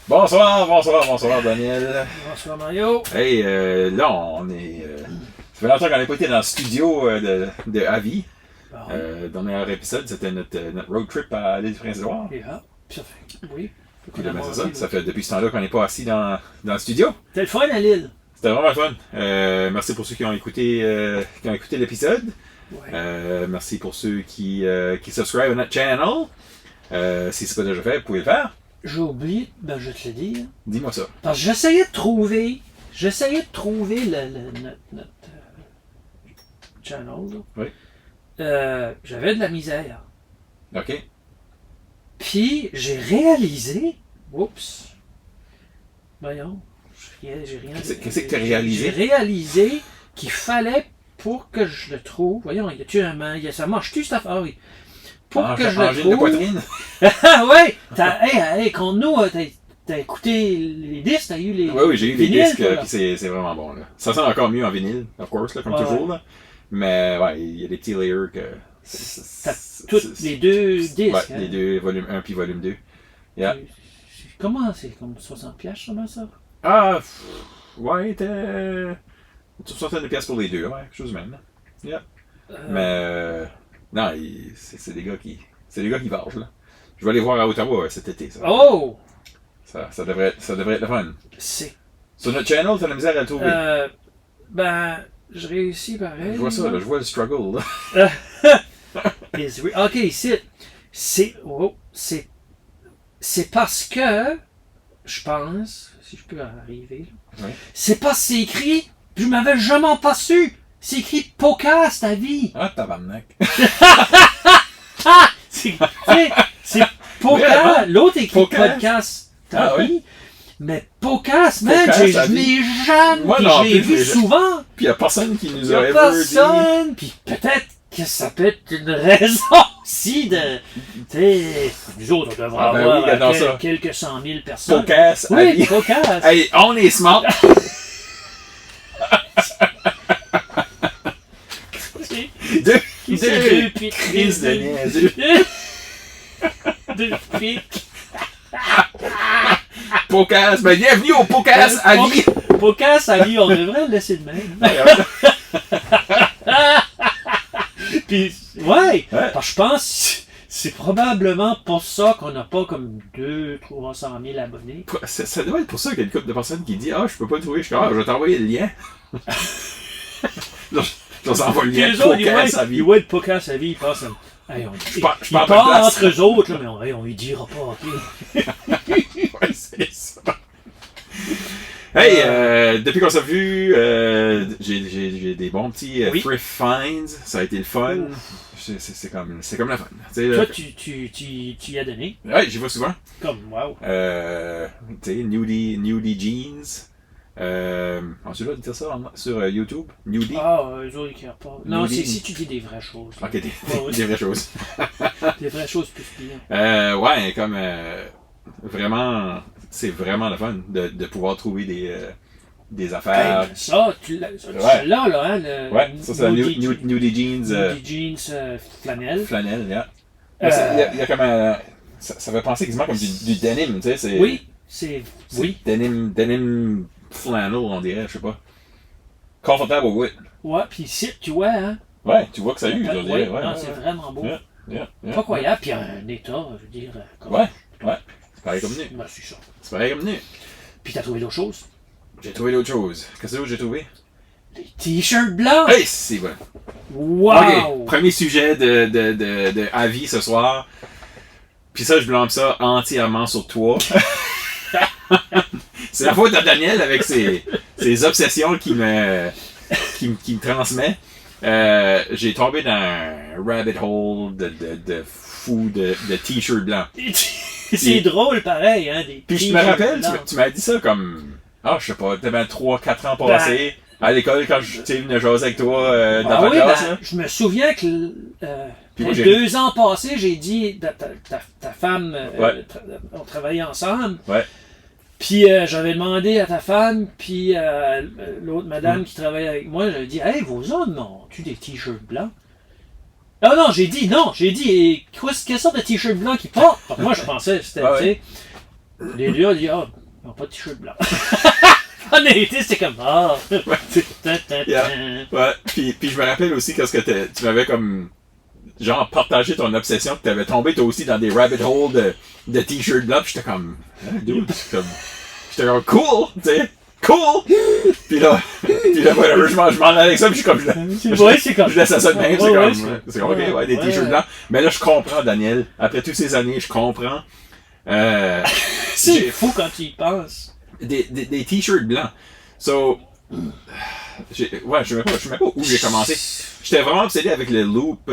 Bonsoir Daniel. Bonsoir Mario. Hey, là on est... ça fait longtemps qu'on n'a pas été dans le studio de Avi. Dernier épisode, c'était notre road trip à l'île du Prince-Édouard. Yeah. Ça fait... Oui. Puis là, ça fait depuis ce temps-là qu'on n'est pas assis dans le studio. C'était le fun à l'île. C'était vraiment le fun. Merci pour ceux qui ont écouté l'épisode. Ouais. Merci pour ceux qui subscribent à notre channel. Si c'est pas déjà fait, vous pouvez le faire. J'ai oublié, je te l'ai dit. Dis-moi ça. Parce que j'essayais de trouver notre channel. Là. Oui. J'avais de la misère. OK. Puis j'ai réalisé. Oups. Voyons. J'ai rien. Qu'est-ce que tu as réalisé? J'ai réalisé qu'il fallait pour que je le trouve. Voyons, ça marche-tu cette affaire? Pour que je le trouve. De poitrine. Ah ouais! Quand nous, t'as écouté les disques, t'as eu les. Oui, j'ai eu les disques, puis c'est vraiment bon. Là. Ça sonne encore mieux en vinyle, of course, là, comme toujours. Là. Mais ouais, il y a des petits layers que. T'as tous les deux disques. Ouais, hein? les deux, volume 1 puis volume 2. Yeah. Comment c'est comme 60$, comment ça? Ah, ouais, t'es. 60$ pour les deux, ouais, quelque chose de même. Là. Yeah. Mais. Non, c'est des gars qui. C'est des gars qui vargent, là. Je vais aller voir à Ottawa cet été, ça. Oh! Ça devrait être le fun. C'est. Sur notre channel, t'as la misère à le trouver. Je réussis pareil. Je vois ça, là, je vois le struggle, là. Ok, ici. C'est parce que. Je pense. Si je peux arriver. Ouais. C'est parce que c'est écrit. Je m'avais jamais pas su. C'est écrit podcast à vie. Ah, tabarnak. C'est podcast. L'autre écrit podcast à vie. Oui. Mais podcast, man, je l'ai jamais. Je l'ai vu souvent. Puis il n'y a personne qui nous Il a n'y a personne. Puis peut-être que ça peut être une raison aussi de. Tu sais, nous autres, on devrait avoir quelques 100 000 personnes. Podcast. Oui, podcast. Hey, on est smart. Deux crises de niaiseux. Deux pics. Podcast. Bienvenue au podcast à vie. Podcast à vie, on devrait le laisser de même. Puis, parce que je pense c'est probablement pour ça qu'on n'a pas comme 200-300 000 abonnés. Ça doit être pour ça qu'il y a une couple de personnes qui disent je peux pas le trouver. Je vais t'envoyer le lien. Je vous envoie le lien de podcast à vie. Ils voient le podcast à vie, ils pensent. Ils parlent entre eux autres, là, mais on lui dira pas, ok? Ouais, c'est ça. Hey, depuis qu'on s'est vu, j'ai des bons petits thrift finds. Ça a été le fun. C'est comme la fun. Toi, tu y as donné? Ouais, j'y vais souvent. Comme, wow. Tu sais, Nudie Jeans. As-tu le droit de dire ça sur YouTube? Nudie? Eux autres, ils pas. Non, c'est si tu dis des vraies choses. Ok, des vraies choses. Des vraies choses plus bien. Ouais, comme vraiment, c'est vraiment le fun de pouvoir trouver des affaires. Hey, ça, tu l'as là, hein? Ouais, ça c'est Nudie Jeans. Nudie Jeans flanelle. Flanelle, yeah. Il y a comme ça fait penser quasiment comme du denim, tu sais. Oui. Denim flannel, on dirait, je sais pas. Comfortable wood. Ouais, pis ici, tu vois, hein. Ouais, tu vois que ça a eu, je dirais. Ouais, c'est vraiment beau. Yeah, pas croyable, puis un état, je veux dire. Ouais. C'est pareil comme nu. C'est ça. C'est pareil comme nu. Puis t'as trouvé d'autres choses? J'ai trouvé d'autres choses. Qu'est-ce que j'ai trouvé? Les t-shirts blancs! Hey, c'est bon. Wow! Ok, premier sujet de avis ce soir. Puis ça, je blâme ça entièrement sur toi. C'est la faute de Daniel avec ses obsessions qui me transmet. J'ai tombé dans un rabbit hole de fou de t-shirts blancs. C'est drôle pareil, hein, des puis je me rappelle, tu m'as dit ça comme, je sais pas, t'avais 3-4 ans passés, à l'école quand j'étais venu jaser avec toi dans ta classe. Je me souviens que 2 ans passés, j'ai dit, ta femme, on travaillait ensemble. Ouais. Puis j'avais demandé à ta femme, puis l'autre madame qui travaillait avec moi, j'avais dit, hey, vos hommes ont-tu des t-shirts blancs? Ah non, j'ai dit, quelle sorte de t-shirt blanc qu'ils portent? Moi, je pensais que c'était, tu sais. Les deux, on dit, ah, ils n'ont pas de t-shirt blanc. En été, c'était comme, ah. Yeah. Ouais. Puis je me rappelle aussi quand tu m'avais comme genre partagé ton obsession, que t'avais tombé toi aussi dans des rabbit holes de t-shirts blancs, pis j'étais comme, hein, dude, j'étais comme cool, tu sais, cool. Puis là, whatever, je m'en allais avec ça, pis je suis comme, je laisse ça de même, c'est comme, ok, ouais, des t-shirts blancs. Mais là, je comprends, Daniel, après toutes ces années, je comprends. C'est fou quand tu y penses. Des t-shirts blancs. So, je sais même pas où j'ai commencé. J'étais vraiment obsédé avec le Loop,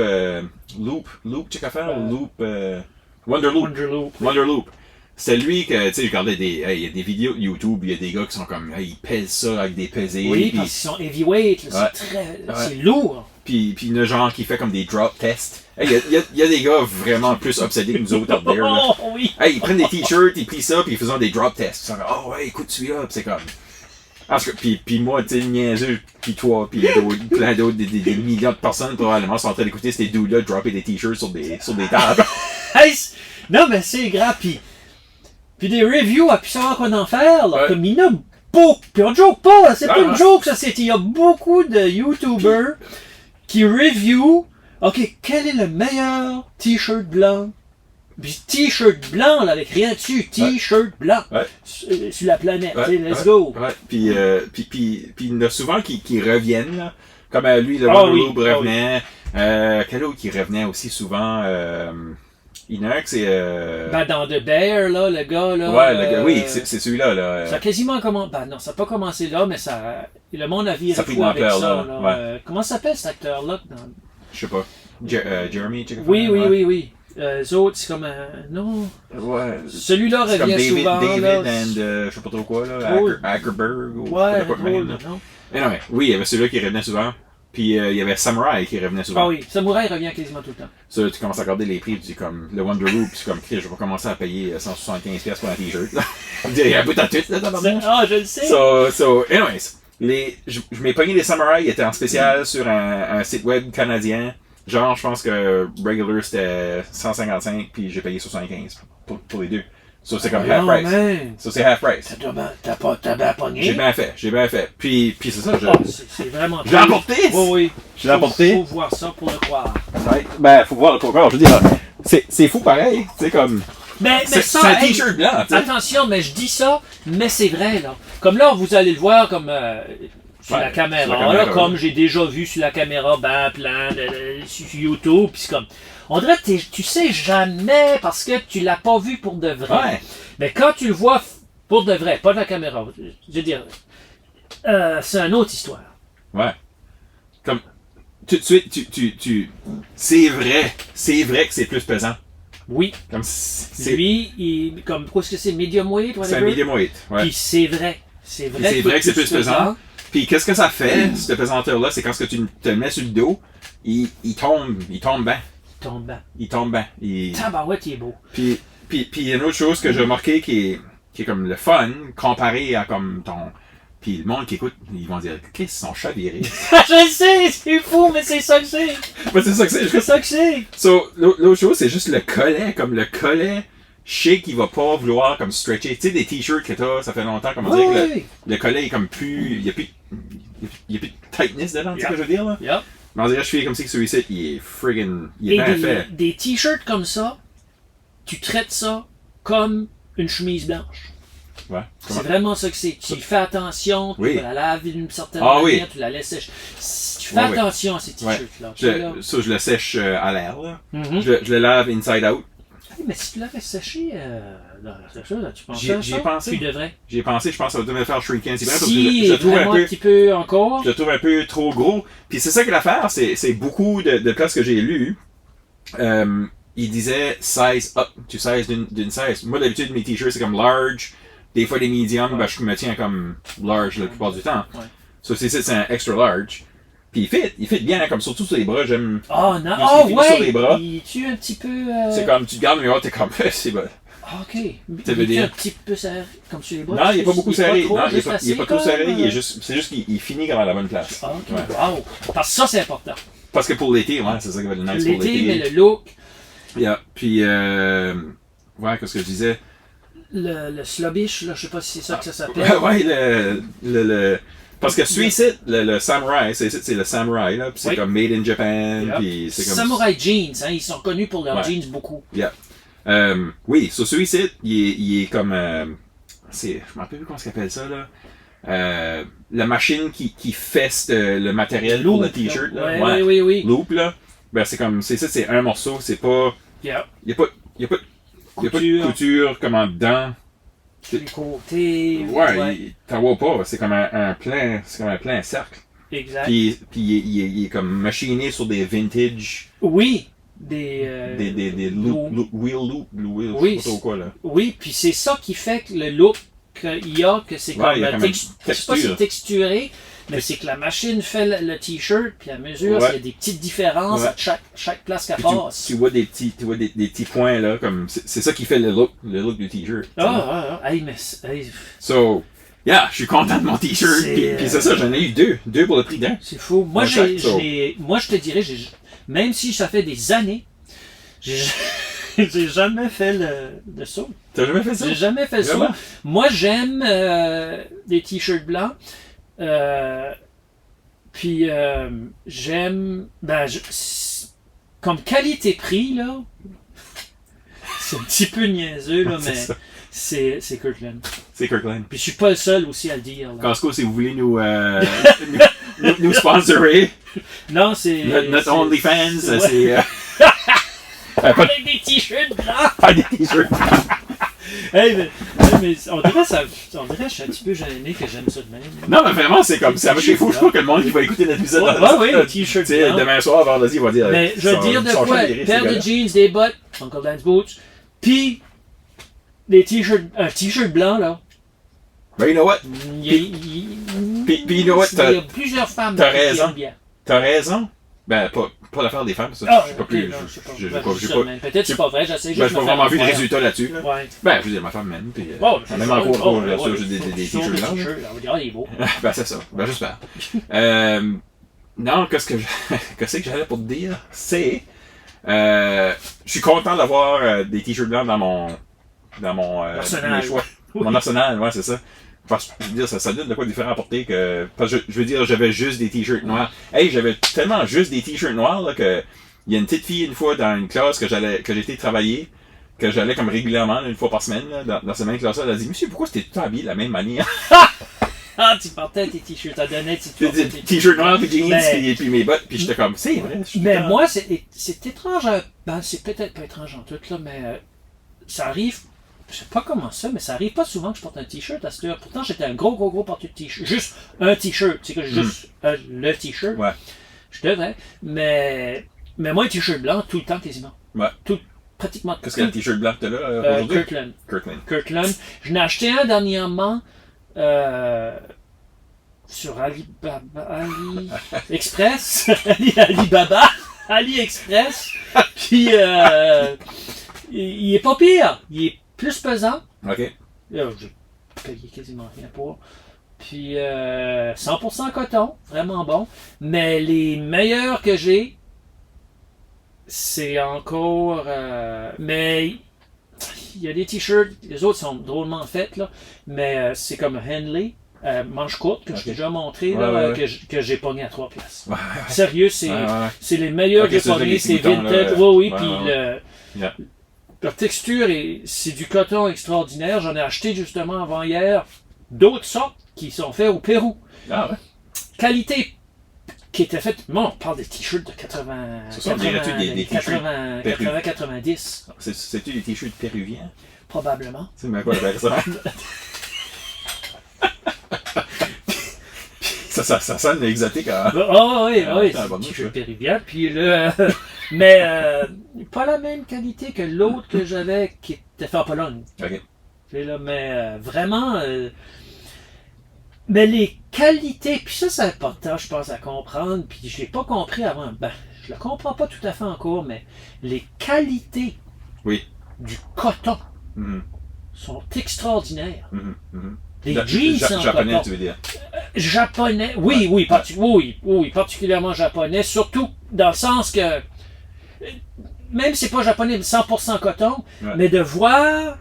Wonderloop. C'est lui que, tu sais, je regardais il y a des vidéos de YouTube, il y a des gars qui sont comme, ils pèsent ça avec des pesées. Oui, parce qu'ils sont heavyweight, là, c'est lourd. Puis il y en a genre qui fait comme des drop tests. Il y a des gars vraiment plus obsédés que nous autres out there, là. Oh, oui. Ils prennent des t-shirts, ils plient ça, puis ils font des drop tests. Ils sont comme, oh ouais, écoute celui-là, puis c'est comme... Parce que, puis moi, tu sais, niaiseux, puis toi, puis plein d'autres, des millions de personnes probablement sont en train d'écouter ces dudes-là dropper des t-shirts sur des tables. Non, mais c'est grave, puis des reviews à puissance qu'on en faire, là, comme il y en a beaucoup, puis on joke pas, là, c'est pas une joke, ça, il y a beaucoup de YouTubers qui review, ok, quel est le meilleur t-shirt blanc? Puis t-shirt blanc, là, avec rien dessus, t-shirt blanc, sur la planète, let's go. Puis il y en a souvent qui reviennent, là, comme lui, le Wonderloop revenait, quel autre qui revenait aussi souvent, il y en a un que c'est... dans The Bear, là, le gars, là... Ouais, le gars, oui, c'est celui-là, là. Ça a quasiment commencé... non, ça n'a pas commencé là, mais ça... Le monde a viré fou avec ça, là. Comment s'appelle cet acteur-là? Je sais pas. Jeremy? Oui. Les autres, c'est comme non. Ouais. Celui-là revient souvent. David là, and je sais pas trop quoi, là. Ackerberg ou ouais, pas de même. Non. Mais non, mais oui, il y avait celui-là qui revenait souvent. Puis il y avait Samurai qui revenait souvent. Ah oui, Samurai revient quasiment tout le temps. Ça, tu commences à regarder les prix, tu dis comme le Wonderloop, puis c'est comme, je vais commencer à payer 175$ pour un t-shirt. Je veux dire, il y a un bout à tout, là, dans Ah, je le sais. So, anyways, je m'ai pogné les Samurai, ils étaient en spécial sur un site web canadien. Genre, je pense que regular c'était 155, puis j'ai payé 75 pour les deux. Ça, c'est comme half price. Ça, c'est half price. T'as bien pogné. J'ai bien fait. Puis c'est ça, c'est vraiment... Je l'ai emporté! Oui. Je l'ai emporté. Faut voir ça pour le croire. Ouais, ben, faut voir le croire. Je veux dire, c'est fou pareil. C'est comme... Mais ça, c'est un t-shirt blanc, t'sais. Attention, mais je dis ça, mais c'est vrai, là. Comme là, vous allez le voir comme... sur la caméra, là, comme j'ai déjà vu sur la caméra, plein sur YouTube, pis c'est comme... On dirait que tu sais jamais parce que tu l'as pas vu pour de vrai. Ouais. Mais quand tu le vois pour de vrai, pas de la caméra, je veux dire, c'est une autre histoire. Ouais. Comme, tout de suite, c'est vrai que c'est plus pesant. Oui. Comme lui, comme, qu'est-ce que c'est, medium weight? C'est un medium weight, ouais. Puis c'est vrai. C'est vrai que c'est plus pesant. Puis qu'est-ce que ça fait, ce pesanteur-là, c'est quand tu te le mets sur le dos, il tombe bien. Il tombe bien. Tabarouette, il est beau. Puis il y a une autre chose que j'ai remarqué qui est comme le fun, comparé à comme ton... Puis le monde qui écoute, ils vont dire, qu'est-ce qu'ils sont chavirés? Je sais, c'est fou, mais c'est ça que c'est. Mais c'est ça que c'est. C'est ça que c'est. So, l'autre chose, c'est juste le collet, comme le collet... Je sais qu'il va pas vouloir comme stretcher. Tu sais, des t-shirts que t'as, ça fait longtemps, comment dire, que le collet est comme plus... Il y a plus de tightness dedans, tu sais ce que je veux dire, là? Yep. Mais on dirait que je fais comme si que celui-ci, il est friggin'... Il est bien fait. Des t-shirts comme ça, tu traites ça comme une chemise blanche. Ouais. C'est vraiment ça que c'est. Tu fais attention, tu la laves d'une certaine manière, tu la laisses sécher. Tu fais attention à ces t-shirts-là. Je le sèche à l'air, là. Je le lave inside out. Mais si tu l'avais séché tu penses à ça? J'y ai pensé. Tu devrais. J'y ai pensé, je pense que ça va me faire shrinker. C'est vrai, si, je le trouve un petit peu encore. Je le trouve un peu trop gros. Puis c'est ça que l'affaire, c'est beaucoup de places que j'ai lues. Il disait size up. Tu sizes d'une size. Moi, d'habitude, mes t-shirts, c'est comme large. Des fois, des mediums, je me tiens comme large la plupart du temps. So, c'est un extra large. Puis il fit bien, comme surtout sur les bras, j'aime. Oh non, oh ouais! Sur les bras. Il tue un petit peu. C'est comme, tu te gardes, mais t'es comme, c'est bon. Ok. Il est un petit peu serré, comme sur les bras. Non, il n'est pas beaucoup serré. Non, il n'est pas trop serré, c'est juste qu'il finit comme à la bonne place. Ah, ok. Wow. Parce que ça, c'est important. Parce que pour l'été, c'est ça qui va être nice pour l'été. Mais le look. Yeah. Puis, qu'est-ce que je disais? le slobbish, là, je sais pas si c'est ça que ça s'appelle. Ouais, parce que Suicide, le samouraï, c'est le samouraï, là, puis c'est Oui. comme Made in Japan, puis c'est comme... Samurai Jeans, hein, ils sont connus pour leurs Ouais. jeans beaucoup. Yeah. Oui, sur Suicide, il est comme... je me rappelle plus comment ça s'appelle ça, là. La machine qui feste le matériel pour le t-shirt, là. Ouais, oui. Loop, là. Ben, c'est comme... C'est un morceau, c'est pas... Yeah. Il y a pas de couture comme en dedans. Les côtés. Ouais. T'en vois pas. C'est comme un plein cercle. Exact. Puis il est comme machiné sur des vintage. Oui. Des wheel loop. Oui. Je sais pas trop quoi, là. Oui, puis c'est ça qui fait que le look qu'il y a, que c'est comme, il y a comme une je sais pas si c'est texturé, mais c'est que la machine fait le t-shirt, puis à mesure, il y a des petites différences à chaque place qu'elle passe. Tu vois des petits points, là, comme, c'est ça qui fait le look du t-shirt. Hey, mais, hey, So, yeah, je suis content de mon t-shirt, puis c'est ça, j'en ai eu deux pour le prix d'un. c'est fou. Moi, Ouais, moi, je te dirais, même si ça fait des années, j'ai jamais fait le saut. T'as jamais fait ça? J'ai jamais fait ça. Vraiment? Moi, j'aime des t-shirts blancs. Puis j'aime. Comme qualité-prix, là. C'est un petit peu niaiseux, là, mais c'est Kirkland. C'est Kirkland. Puis je suis pas le seul aussi à le dire. Là. Costco, si vous voulez nous sponsorer. Non, c'est. Notre OnlyFans, c'est. Avec des t-shirts blancs! Pas des t-shirts. Hey, mais on dirait que je suis un petit peu gêné que j'aime ça de même. Non, mais vraiment, c'est comme ça. C'est fou, je crois que le monde qui va écouter notre épisode. Oui, les t-shirts blancs. Demain soir, vendredi, il va dire. Mais je veux dire de quoi? Paire de jeans, des bottes, Uncle Dan's Boots, puis des t-shirts, un t-shirt blanc, là. Ben, you know what? Puis, you know what? Il y a plusieurs femmes t'as qui raison. aiment bien. T'as raison. Ben, pas l'affaire des femmes, ça. Ah, Je sais pas ok, plus. non, J'ai pas. pas. Peut-être que c'est pas vrai, j'essaie juste Ben, de j'ai pas me vraiment faire vu de voir. résultats là-dessus. Là. Ouais. Ben, je veux dire, ma femme m'aime. Puis, même en cours, là, ça, j'ai des t-shirts blancs. On va dire, il est beau. Ben, c'est ça. Ben, j'espère. Non, qu'est-ce que j'allais pour te dire? C'est. Je suis content d'avoir des t-shirts blancs dans mon Arsenal. mes choix. Mon arsenal, ouais, c'est ça. Parce que, je veux dire, ça donne de quoi différent à porter que. Parce que je veux dire, j'avais juste des t-shirts noirs. Hey, j'avais tellement juste des t-shirts noirs, là, que. Il y a une petite fille, une fois, dans une classe que j'étais travailler, que j'allais comme régulièrement, une fois par semaine, là, dans cette même classe-là, elle a dit, monsieur, pourquoi c'était tout habillé de la même manière? Ah, tu portais tes t-shirts, t'as donné tes t-shirt noir, puis jeans, Ben, puis mes bottes, puis j'étais comme, c'est vrai. Mais moi, c'est étrange, c'est peut-être pas étrange en tout, là, mais ça arrive, je sais pas comment ça, mais ça arrive pas souvent que je porte un t-shirt à cette heure. Pourtant, j'étais un gros porteur de t-shirt. Juste un t-shirt, c'est que juste le t-shirt. Ouais. Je devrais, mais moi, un t-shirt blanc tout le temps quasiment. Ouais. Pratiquement. Qu'est-ce qu'il y a un t-shirt blanc que t'as là aujourd'hui? Kirkland. Je n'ai acheté un dernièrement sur AliExpress. AliExpress. Puis il est pas pire. Il est plus pesant. OK. J'ai payé quasiment rien pour. Puis 100% coton, vraiment bon. Mais les meilleurs que j'ai, c'est encore... mais il y a des t-shirts, les autres sont drôlement faits, là, mais c'est comme Henley, manche courte, que je t'ai déjà montré, là, que j'ai pogné à 3 piastres. Sérieux, c'est les meilleurs que j'ai pogné, c'est vintage. Puis leur texture, c'est du coton extraordinaire. J'en ai acheté justement avant-hier d'autres sortes qui sont faits au Pérou. Ah ouais. Qualité qui était faite. Bon, on parle des t-shirts de 90. C'est-tu des t-shirts péruviens? Probablement. C'est même quoi le ça? Ça sonne exotique. Hein? Oui, t-shirt péruvien. Puis mais pas la même qualité que l'autre que j'avais qui était fait en Pologne. OK. Là, mais vraiment. Mais les qualités, puis ça c'est important, je pense, à comprendre, puis je l'ai pas compris avant. Ben, je le comprends pas tout à fait encore, mais les qualités du coton sont extraordinaires. Les jeans en japonais, coton. tu veux dire? Japonais, oui, particulièrement japonais, surtout dans le sens que même si c'est pas japonais, 100% coton, mais de voir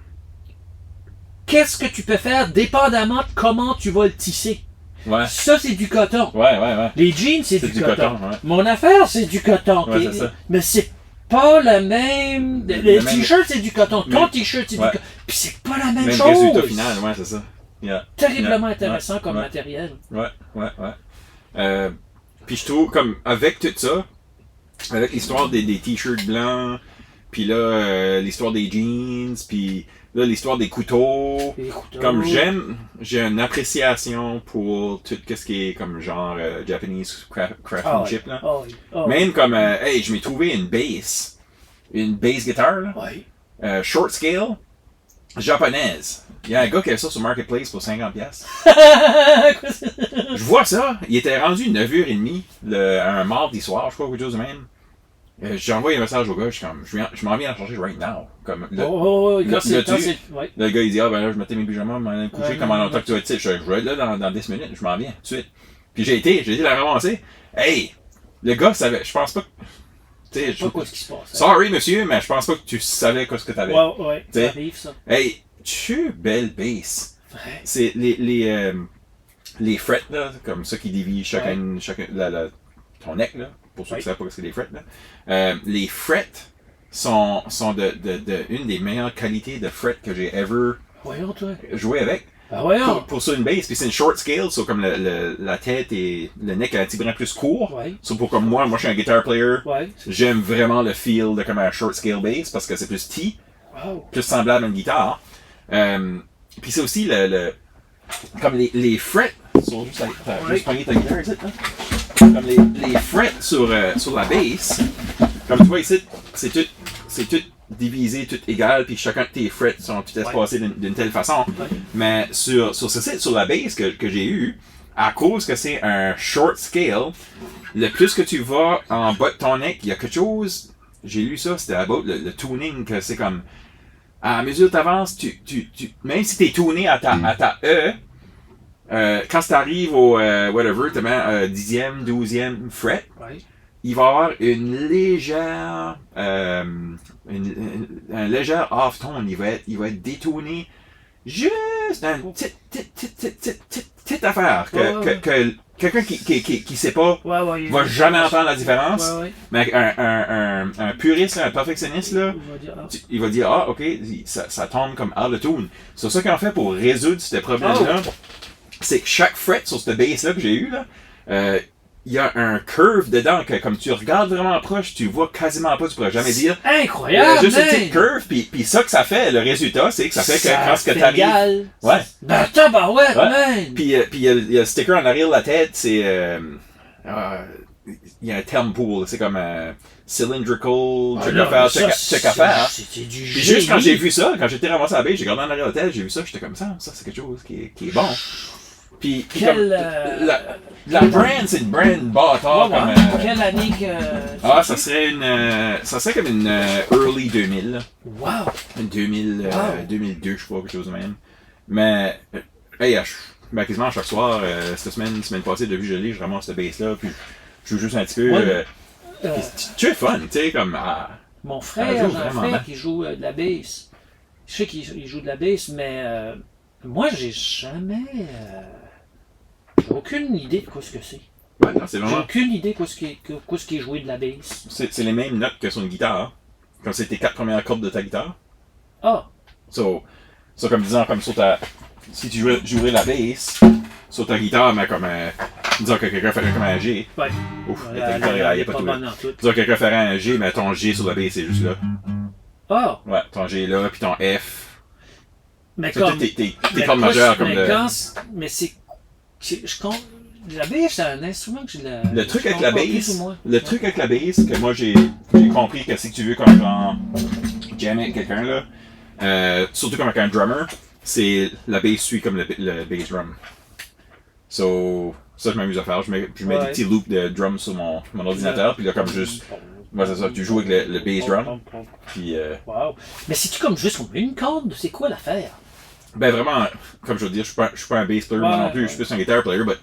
qu'est-ce que tu peux faire dépendamment de comment tu vas le tisser. Ouais. Ça, c'est du coton. Ouais. Les jeans, c'est du coton. Ouais. Mon affaire, c'est du coton. Ouais, c'est ça. Mais c'est pas la même. Le t-shirt, c'est du coton. Ton t-shirt, c'est du coton. Puis c'est pas la même chose. Même résultat final, ouais, c'est ça. Yeah. Terriblement intéressant comme matériel. Ouais. Puis je trouve, comme, avec tout ça, avec l'histoire des t-shirts blancs, puis là, l'histoire des jeans, puis là, l'histoire des couteaux. Comme j'ai une appréciation pour tout ce qui est comme genre Japanese craftsmanship, là. Même comme, hey, je m'ai trouvé une bass guitare, là. Short scale, japonaise. Il y a un gars qui a ça sur Marketplace pour 50$. Je vois ça. Il était rendu 9h30 un mardi soir, je crois, quelque chose de même. J'ai envoyé un message au gars, je m'en viens à changer right now. Comme, le gars, il dit, ben là, je mettais mes pyjamas, je m'en ai couché, comment longtemps que tu vas être ici? Je vais être là dans 10 minutes, je m'en viens, tout de suite. Puis j'ai été la ramasser. Hey! Le gars savait, je pense pas que. Je sais pas quoi ce qui se passe. Sorry, monsieur, mais je pense pas que tu savais quoi ce que t'avais. Ouais, ça arrive, ça. Hey! Tu belle bass. C'est les frets, là, comme ça qui divise chacun ton neck, là, pour ceux qui savent pas ce que c'est les frets, là. Les frets sont de une des meilleures qualités de frets que j'ai ever joué avec. Pour ça, une bass, puis c'est une short scale, so comme la tête et le neck est un petit brin plus court. So pour comme moi je suis un guitar player, j'aime vraiment le feel de comme un short scale bass parce que c'est plus T, plus semblable à une guitare. Puis c'est aussi comme les frets sont juste pogner ta guitare ici, hein? Comme les frets sur la bass, comme tu vois ici, c'est tout divisé, tout égal, puis chacun de tes frets sont tout espacés d'une telle façon. Mais sur la bass que j'ai eu, à cause que c'est un short scale, le plus que tu vas en bas de ton neck, il y a quelque chose, j'ai lu ça, c'était about le tuning, que c'est comme à mesure que tu avances, même si tu es tourné à ta E, quand tu arrives au whatever, tu mets 10e, 12e fret, il va y avoir une légère un léger off-tone. Il va être détourné juste une petite affaire que quelqu'un qui sait pas va jamais entendre la différence. Mais un puriste, un perfectionniste, là, il va dire, ah, ok, ça tombe comme out of tune. C'est ça qu'on fait pour résoudre ce problème-là. C'est que chaque fret sur cette bass-là que j'ai eu, là, il y a un curve dedans que comme tu regardes vraiment proche, tu vois quasiment pas, tu pourrais jamais dire. Incroyable! Juste une petite curve, puis ça que ça fait, le résultat, c'est que ça fait que quand ce que t'arrives. Ouais. Ben tabarouette, man! Puis il y a le sticker en arrière de la tête, c'est il y a un terme pour, c'est comme cylindrical, check affaire. C'est du Puis juste quand j'ai vu ça, quand j'étais ramassé à la baie, j'ai regardé en arrière de la tête, j'ai vu ça, j'étais comme ça c'est quelque chose qui est bon. Puis comme, la brand, c'est une brand bâtard comme... Quelle année que... ça serait comme une early 2000. Wow! 2002, je crois, quelque chose de même. Mais, hey, quasiment à chaque soir, cette semaine passée, depuis que je ramasse cette bass-là, puis je joue juste un petit peu. Tu es fun, tu sais, comme... Mon frère, j'ai un frère qui joue de la bass. Je sais qu'il joue de la bass, mais moi, j'ai jamais... J'ai aucune idée de quoi ce que c'est. Ouais, non, c'est vraiment... J'ai aucune idée de quoi ce qui est joué de la bass. C'est les mêmes notes que sur une guitare. Comme c'est tes 4 premières cordes de ta guitare. So comme disant, comme sur ta... Si tu jouerais la bass sur ta guitare, mais comme disons que quelqu'un ferait comme un G. Ouf, ta guitare, il n'y a pas tout là. Disons que quelqu'un ferait un G, mais ton G sur la bass, c'est juste là. Ouais, ton G est là, puis ton F. Mais comme... Tes cordes majeures comme mais c'est... La bass, c'est un instrument que j'ai le truc avec la bass, que moi j'ai compris que si tu veux comme genre jammer avec quelqu'un là, surtout comme avec un drummer, c'est la bass suit comme le bass drum. So ça je m'amuse à faire, je mets des petits loops de drum sur mon ordinateur, puis là comme juste c'est ça, tu joues avec le bass drum. Puis wow. Mais c'est-tu comme juste une corde? C'est quoi l'affaire? Ben vraiment, comme je veux dire, je suis pas un bass player non plus, je suis plus un guitar player, mais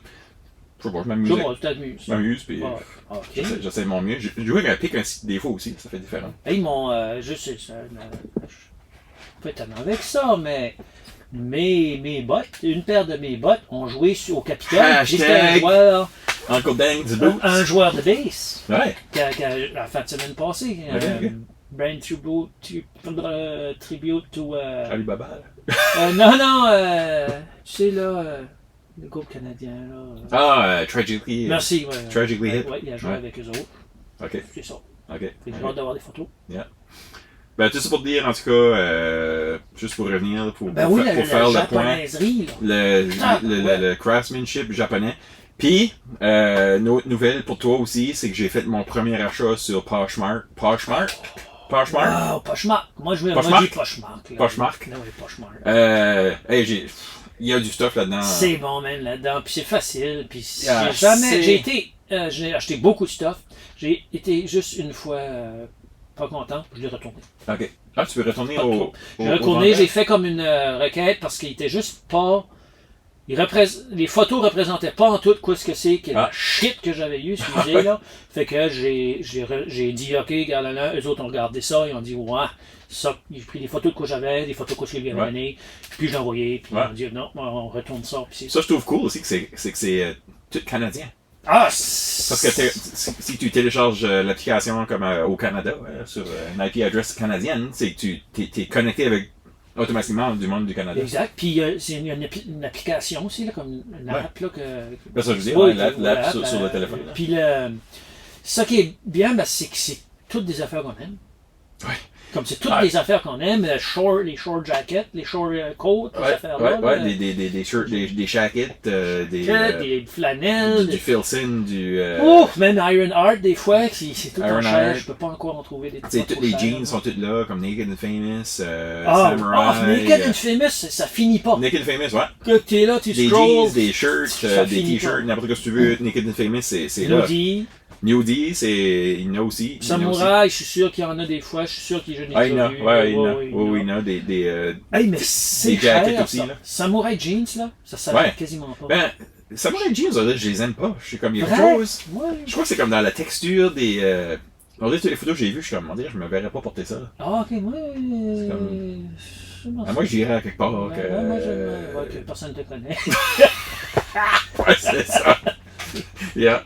je sais pas, je m'amuse. Je m'amuse, puis j'essaie de mon mieux. Je joue avec un pic des fois aussi, ça fait différent. Hey, je peux être avec ça, mais mes bottes, une paire de mes bottes ont joué au Capitole. J'étais Hashtag Uncle Dan du boot. un joueur de bass. Ouais. En fin de semaine passée. Ok. Brain tribute to. Alibaba. Non, tu sais, là, le groupe canadien, là. Tragically. Merci, ouais. Tragically Hip. Ouais, il a joué Ouais. avec eux autres. Ok. C'est ça. Ok. J'ai hâte d'avoir des photos. Yeah. Ben, tout ça pour te dire, en tout cas, juste pour revenir, pour Ben oui, pour faire le point, japonaiserie, là. le craftsmanship japonais. Puis, une autre nouvelle pour toi aussi, c'est que j'ai fait mon premier achat sur Poshmark. Poshmark? Wow, Poshmark. Moi, je dis Poshmark. Poshmark. Oui, Poshmark. Hey, il y a du stuff là-dedans. C'est bon, même, là-dedans. Puis c'est facile. Puis j'ai acheté beaucoup de stuff. J'ai été juste une fois pas content. Je l'ai retourné. Ok. Ah, tu peux retourner J'ai retourné, j'ai fait comme une requête parce qu'il était juste pas. Les photos représentaient pas en tout quoi ce que c'est que la shit que j'avais eu, excusez là. Fait que j'ai dit ok, regarde là, eux autres ont regardé ça, ils ont dit ouais, ça, j'ai pris des photos de quoi j'avais, des photos de quoi je lui avais donné, puis je l'ai envoyé, puis ils ont dit non, on retourne ça. Puis ça je trouve cool aussi que c'est tout canadien. Ah, parce que si tu télécharges l'application comme au Canada, sur une IP address canadienne, c'est que tu es connecté avec automatiquement du monde du Canada. Exact. Puis il y a une application aussi, là, comme une app. Là, ben, ça, je veux dire, l'app sur le téléphone. Puis ça qui est bien, ben, c'est que c'est toutes des affaires qu'on aime. Ouais. Comme c'est toutes des affaires qu'on aime, les short jackets, les short coats, ces affaires-là. Ouais, des shirts, des jackets, des flanelles. Du Filson, même Iron Heart, des fois, c'est tout en cher. Je peux pas encore en trouver des trucs. Toutes les jeans sont toutes là, comme Naked and Famous, Samurai. Naked and Famous, ça finit pas. Naked and Famous, ouais. Que t'es là, tu des scrolls. Des jeans, des shirts, des t-shirts, n'importe quoi que tu veux. Naked and Famous, c'est là. Nudie, il y en a aussi. Samouraï, je suis sûr qu'il y en a des fois, je suis sûr qu'il y en a déjà vu. Ouais, il y en a mais c'est jackets cher, aussi, ça. Là. Samouraï Jeans, là, ça s'arrête quasiment pas. Ben, Samouraï Jeans, je les aime pas. Je suis comme, il y a autre chose. Ouais. Je crois que c'est comme dans la texture des... on dirait toutes les photos que j'ai vues, je suis comme, on dirait, je me verrais pas porter ça. Là. Ah, ok, moi... moi, j'irais à quelque part. Moi, que personne ne te connaît. Ouais, c'est ça. Yeah.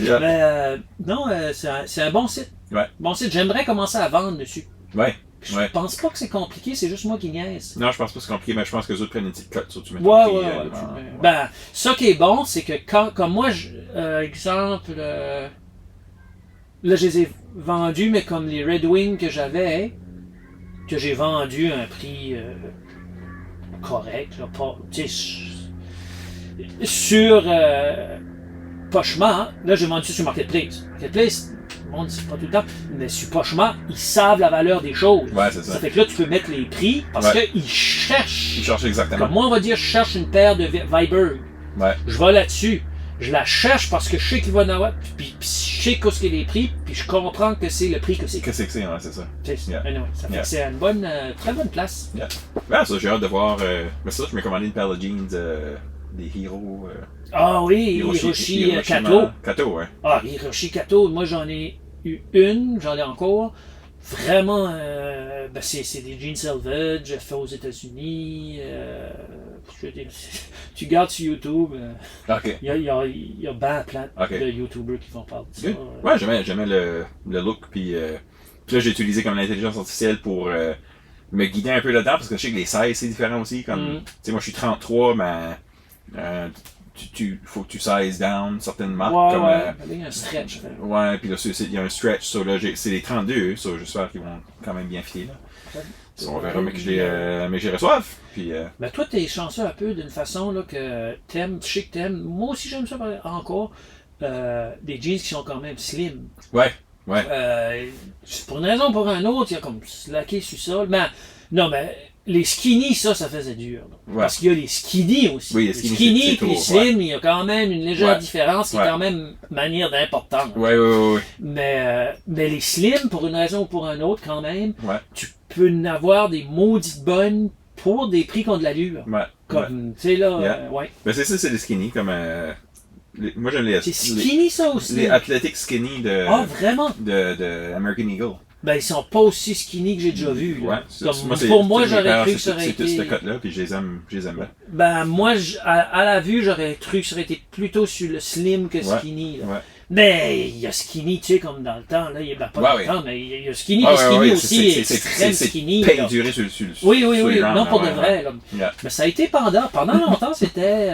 Mais non, c'est un bon site. Ouais. Bon site, j'aimerais commencer à vendre dessus. Ouais. Je pense pas que c'est compliqué, c'est juste moi qui niaise. Non, je pense pas que c'est compliqué, mais je pense que les autres prennent une petite cote sur tu mets ouais. Ben, ça qui est bon, c'est que comme moi, exemple, là, je les ai vendus, mais comme les Red Wings que j'avais, que j'ai vendus à un prix correct, là, pas, sur Poshmark, là j'ai vendu sur Marketplace. Marketplace, on ne dit pas tout le temps, mais sur Poshmark, ils savent la valeur des choses. Ouais, c'est ça. Ça fait que là, tu peux mettre les prix parce qu'ils cherchent. Ils cherchent exactement. Comme moi, on va dire, je cherche une paire de Viberg. Ouais. Je vais là-dessus. Je la cherche parce que je sais qu'il va en avoir, puis je sais qu'est-ce qu'il est les prix, puis je comprends que c'est le prix que c'est. Que c'est, ouais, c'est ça. Anyway, ça fait que c'est une bonne, très bonne place. Yeah. Ben, ça, j'ai hâte de voir. Mais ça, je m'ai commandé une paire de jeans des Hiro. Ah oui, Hiroshi Kato. Kato, ouais. Ah, Hiroshi Kato, moi j'en ai eu une, j'en ai encore. Vraiment, c'est des jeans Selvage, faits aux États-Unis. Tu gardes sur YouTube. Il y a ben plein de YouTubers qui vont parler de ça. Ouais, j'aimais le look. Puis là, j'ai utilisé comme l'intelligence artificielle pour me guider un peu là-dedans parce que je sais que les sizes c'est différent aussi. Comme, tu sais, moi je suis 33, mais faut que tu size down certaines marques. Il y a un stretch. Ouais, puis là, il y a un stretch. So, là, c'est les 32, so, j'espère qu'ils vont quand même bien fitter. Là. On verra, mais que je les reçoive. Puis, ben, toi, t'es chanceux un peu d'une façon là, que t'aimes, je sais que t'aimes. Moi aussi, j'aime ça encore. Des jeans qui sont quand même slim. Ouais. Pour une raison ou pour une autre, il y a comme slacké sur ça. Mais non, mais les skinny, ça faisait dur. Ouais. Parce qu'il y a les skinny aussi. Oui, les skinny et les slim, il y a quand même une légère différence qui est quand même manière d'importante. Ouais. Mais les slim, pour une raison ou pour une autre, quand même, tu peux en avoir des maudites bonnes pour des prix qui ont de l'allure. Comme, tu sais, là, Ben, c'est ça, c'est les skinny, comme... moi, j'aime les... C'est skinny, ça aussi. Les athletic skinny de... Ah, vraiment? De American Eagle. Ben, ils sont pas aussi skinny que j'ai déjà vu. Là. Ouais, Pour moi, j'aurais cru que ça aurait C'est été... ce code-là, puis je les aime bien. Ben, moi, à la vue, j'aurais cru que ça aurait été plutôt sur le slim que skinny. Là. Ouais. Mais il y a skinny, tu sais, comme dans le temps. Là. Il y a pas dans le temps, mais il y a skinny. Ouais, Le skinny ouais, aussi est extrême skinny. C'est duré sur oui, les jambes, non, pour de vrai. Là. Yeah. Mais ça a été pendant longtemps, c'était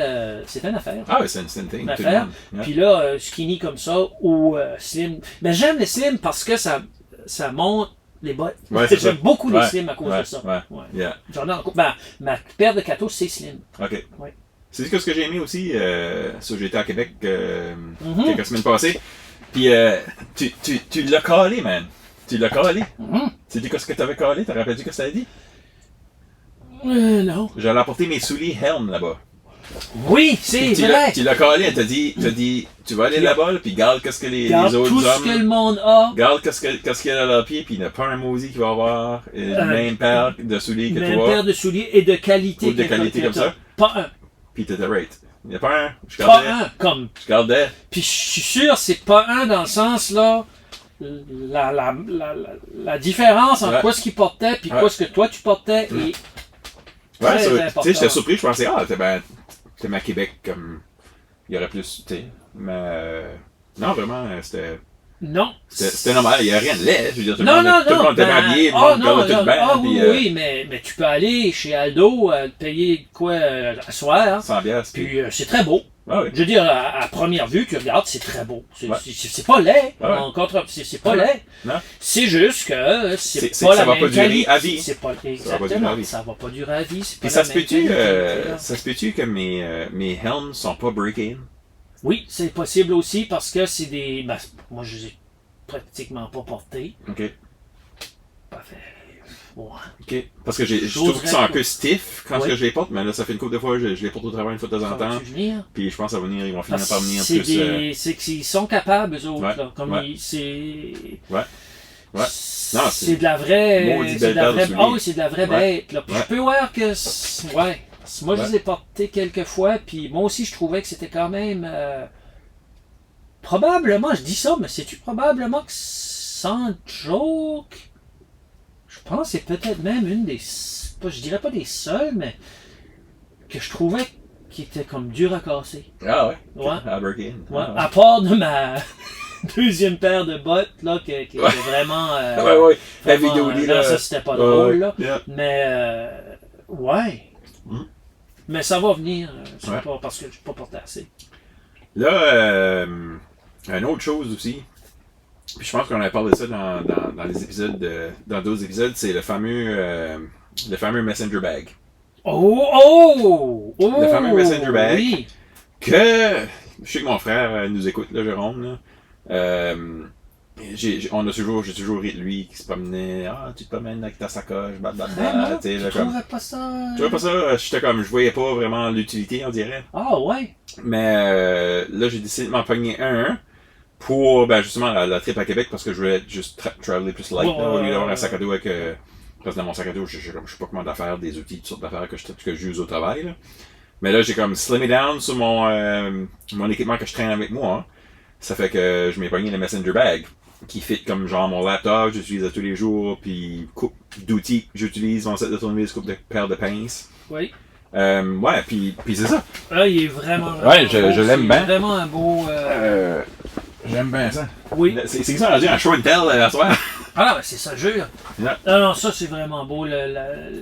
une affaire. Ah oui, c'est une affaire. Puis là, skinny comme ça, ou slim. Mais j'aime les slim parce que ça monte les bottes. Ouais, j'aime beaucoup les slim à cause de ça. Ouais. Yeah. J'en ai encore. Ma paire de catos, c'est slim. OK. Ouais. C'est ce que j'ai aimé aussi. J'étais à Québec quelques semaines passées. Puis tu l'as calé, man. Tu l'as calé. Tu dis ce que t'avais calé? T'as rappelé ce que ça t'avais dit? Non. J'allais apporter mes souliers Helm là-bas. Oui, c'est vrai. Tu l'as calé, elle t'a dit, tu vas aller là-bas, puis garde qu'est-ce que les autres hommes... tout ce que le monde a. Garde qu'est-ce qu'il y a à leurs pieds, puis il n'y a pas un maudit qui va avoir une même paire de souliers que toi. Même paire de souliers et de qualité. Ou de qualité comme ça. Pas un. Puis t'étais rate. Il n'y a pas un. Pas un, comme. Je gardais. Puis je suis sûr, c'est pas un dans le sens, là, la différence entre quoi ce qu'il portait, puis quoi ce que toi tu portais, est très important. Tu sais, j'étais surpris, je pensais, t'es à Québec, comme, il y aurait plus, tu sais, mais, non, vraiment, c'était... Non. C'était normal, il n'y a rien de laid, je veux dire, tout le monde était habillé, tout le monde tout bien. Oui, mais tu peux aller chez Aldo, payer quoi, à soir, 100 piastres. Puis c'est très beau. Ah oui. Je veux dire, à première vue, tu regardes, c'est très beau. C'est pas laid. C'est pas laid. Non. C'est juste que c'est pas la même qualité. C'est pas exactement. Ça va pas durer à vie. Puis ça se peut-tu que mes helms sont pas break-in? Oui, c'est possible aussi parce que c'est des... Ben, moi, je les ai pratiquement pas portés. OK. Parfait. Ouais. OK. Parce que je trouve qu'ils sont un peu stiff quand je les porte, mais là, ça fait une couple de fois, je les porte au travail une fois de temps en temps. Puis je pense que ils vont finir par venir plus... C'est qu'ils sont capables, eux autres. Là, comme c'est... Ouais. C'est de la vraie... Ah oui, c'est de la vraie bête. Là. Puis je peux voir que... Ouais. Moi, je les ai portés quelques fois, puis moi aussi, je trouvais que c'était quand même... Probablement, je dis ça, mais c'est-tu probablement que sans joke... Je pense que c'est peut-être même une des... Je dirais pas des seules, mais... que je trouvais qui était comme dur à casser. Ah ouais? Ouais. À break-in. Ouais. À part de ma... deuxième paire de bottes, là, qui était vraiment... ouais. La vidéo, là, ça, c'était pas drôle, là. Yeah. Mais... ouais. Mais ça va venir, pas parce que je suis pas porté assez. Là, une autre chose aussi, puis je pense qu'on a parlé de ça dans les épisodes, dans d'autres épisodes, c'est le fameux Messenger Bag. Oh! Le fameux Messenger Bag. Oui. Que, je sais que mon frère nous écoute, là, Jérôme, là. J'ai toujours ri de lui qui se promenait. Ah, tu te promènes avec ta sacoche, blablabla. Tu trouvais pas ça. Tu trouvais pas ça? Je voyais pas vraiment l'utilité, on dirait. Ah, ouais. Mais là, j'ai décidé de m'en pogner un pour, justement, la trip à Québec parce que je voulais juste traveler plus light, au lieu d'avoir un sac à dos avec. Parce que dans mon sac à dos, je sais pas comment d'affaires, des outils, toutes sortes d'affaires que j'use au travail, là. Mais là, j'ai comme slimé down sur mon équipement que je traîne avec moi. Hein. Ça fait que je m'ai pogné le Messenger Bag. Qui fit comme genre mon laptop, j'utilise tous les jours, puis coupe d'outils que j'utilise, mon set de tournevis, coupe de paire de pinces. Oui. Ouais, puis c'est ça. Ah, il est vraiment ouais, je l'aime bien. C'est vraiment un beau... J'aime bien ça. Oui. C'est ça, on a dit un show and tell la soirée. Ah, ben c'est ça, jure. Yeah. Non, ça c'est vraiment beau.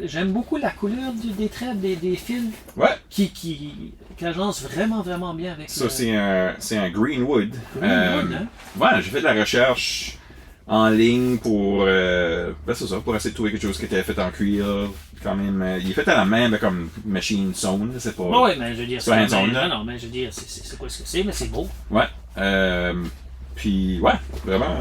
J'aime beaucoup la couleur des traits, des fils. Ouais. Qui agencent vraiment, vraiment bien avec ça. C'est un Greenwood. Greenwood, hein? Ouais, j'ai fait de la recherche en ligne pour c'est ça, pour essayer de trouver quelque chose qui était fait en cuir. Quand même, il est fait à la main, mais comme machine sewn, c'est pas. Ouais, mais je veux dire, c'est zone, non, mais je veux dire, c'est quoi ce que c'est, mais c'est beau. Ouais. Puis, ouais, vraiment.